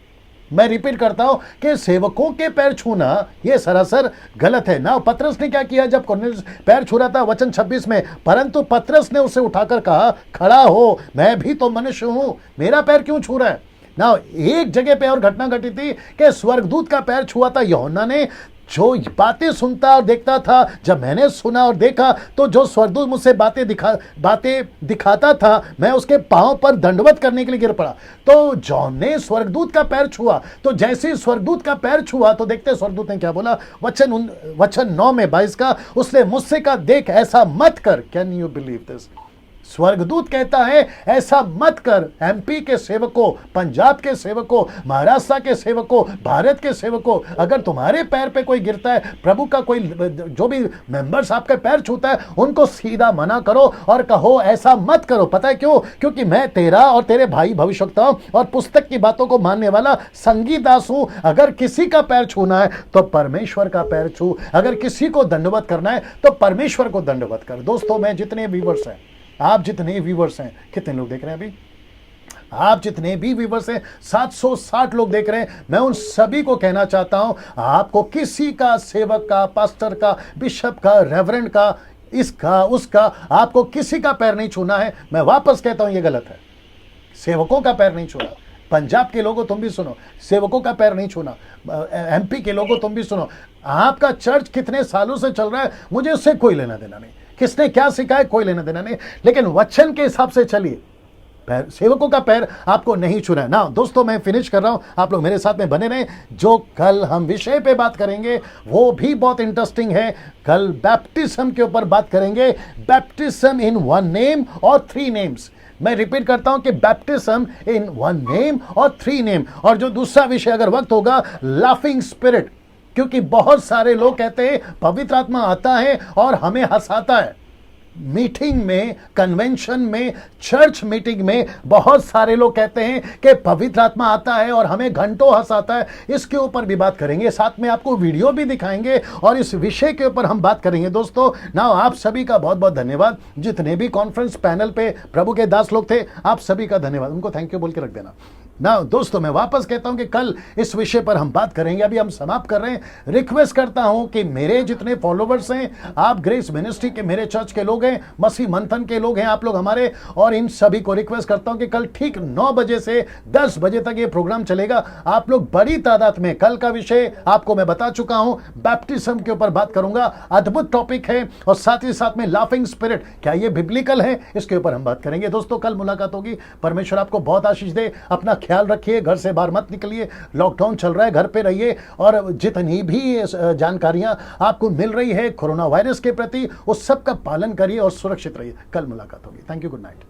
मैं रिपीट करता हूं कि सेवकों के पैर छूना यह सरासर गलत है ना। पतरस ने क्या किया जब कुरनेलियुस पैर छू रहा था? वचन 26 में, परंतु पतरस ने उसे उठाकर कहा, खड़ा हो, मैं भी तो मनुष्य हूं, मेरा पैर क्यों छू रहा है? ना एक जगह पे और घटना घटी थी कि स्वर्गदूत का पैर छुआ था यूहन्ना ने। जो बातें सुनता और देखता था, जब मैंने सुना और देखा, तो जो स्वर्गदूत मुझसे बातें दिखाता था, मैं उसके पांव पर दंडवत करने के लिए गिर पड़ा। तो जॉन ने स्वर्गदूत का पैर छुआ, तो जैसे ही स्वर्गदूत का पैर छुआ, तो देखते स्वर्गदूत ने क्या बोला? वचन 9 में 22 का, उसने मुझसे कहा, देख ऐसा मत कर। Can you believe this? स्वर्गदूत कहता है ऐसा मत कर। एमपी के सेवकों, पंजाब के सेवकों, महाराष्ट्र के सेवकों, भारत के सेवकों, अगर तुम्हारे पैर पे कोई गिरता है, प्रभु का कोई जो भी मेंबर्स आपके पैर छूता है, उनको सीधा मना करो और कहो ऐसा मत करो। पता है क्यों? क्योंकि मैं तेरा और तेरे भाई भविष्यवक्ता और पुस्तक की बातों को मानने वाला संगी दास हूं। अगर किसी का पैर छूना है तो परमेश्वर का पैर छू, अगर किसी को दंडवत करना है तो परमेश्वर को दंडवत कर। दोस्तों, मैं जितने व्यूअर्स हैं, आप जितने व्यूवर्स हैं, कितने लोग देख रहे हैं अभी? आप जितने भी व्यूवर्स हैं, 760 लोग देख रहे हैं। मैं उन सभी को कहना चाहता हूं, आपको किसी का, सेवक का, पास्टर का, बिशप का, रेवरेंड का, इसका उसका, आपको किसी का पैर नहीं छूना है। मैं वापस कहता हूं, यह गलत है। सेवकों का पैर नहीं छूना। पंजाब के लोगों तुम भी सुनो, सेवकों का पैर नहीं छूना। एमपी के लोगों तुम भी सुनो। आपका चर्च कितने सालों से चल रहा है, मुझे उससे कोई लेना देना नहीं। किसने क्या सिखाया, कोई लेना देना नहीं, लेकिन वचन के हिसाब से चलिए। पैर, सेवकों का पैर आपको नहीं छूना है ना। दोस्तों, मैं फिनिश कर रहा हूं, आप लोग मेरे साथ में बने रहें। जो कल हम विषय पे बात करेंगे वो भी बहुत इंटरेस्टिंग है। कल बैप्टिज्म के ऊपर बात करेंगे, बैप्टिज्म इन 1 नेम और 3 नेम्स। मैं रिपीट करता हूं कि बैप्टिज्म इन 1 नेम और 3 नेम। और जो दूसरा विषय अगर वक्त होगा, लाफिंग स्पिरिट, क्योंकि बहुत सारे लोग कहते हैं पवित्र आत्मा आता है और हमें हंसाता है। मीटिंग में, कन्वेंशन में, चर्च मीटिंग में बहुत सारे लोग कहते हैं कि पवित्र आत्मा आता है और हमें घंटों हंसाता है। इसके ऊपर भी बात करेंगे, साथ में आपको वीडियो भी दिखाएंगे और इस विषय के ऊपर हम बात करेंगे। दोस्तों, ना आप सभी का बहुत बहुत धन्यवाद। जितने भी कॉन्फ्रेंस पैनल पे प्रभु के दास लोग थे, आप सभी का धन्यवाद। उनको थैंक यू बोल के रख देना ना। दोस्तों, मैं वापस कहता हूं कि कल इस विषय पर हम बात करेंगे। अभी हम समाप्त कर रहे हैं। रिक्वेस्ट करता हूं कि मेरे जितने फॉलोवर्स हैं, आप ग्रेस मिनिस्ट्री के, मेरे चर्च के लोग हैं, मसीह मंथन के लोग हैं, आप लोग हमारे, और इन सभी को रिक्वेस्ट करता हूं कि कल ठीक 9 बजे से 10 बजे तक ये प्रोग्राम चलेगा। आप लोग बड़ी तादाद में, कल का विषय आपको मैं बता चुका हूं, बैप्टिज्म के ऊपर बात करूंगा। अद्भुत टॉपिक है, और साथ ही साथ में लाफिंग स्पिरिट, क्या ये बिब्लिकल है, इसके ऊपर हम बात करेंगे। दोस्तों, कल मुलाकात होगी। परमेश्वर आपको बहुत आशीष दे। अपना ख्याल रखिए, घर से बाहर मत निकलिए, लॉकडाउन चल रहा है, घर पे रहिए, और जितनी भी जानकारियां आपको मिल रही है कोरोना वायरस के प्रति, उस सब का पालन करिए और सुरक्षित रहिए। कल मुलाकात होगी। Thank you, good night.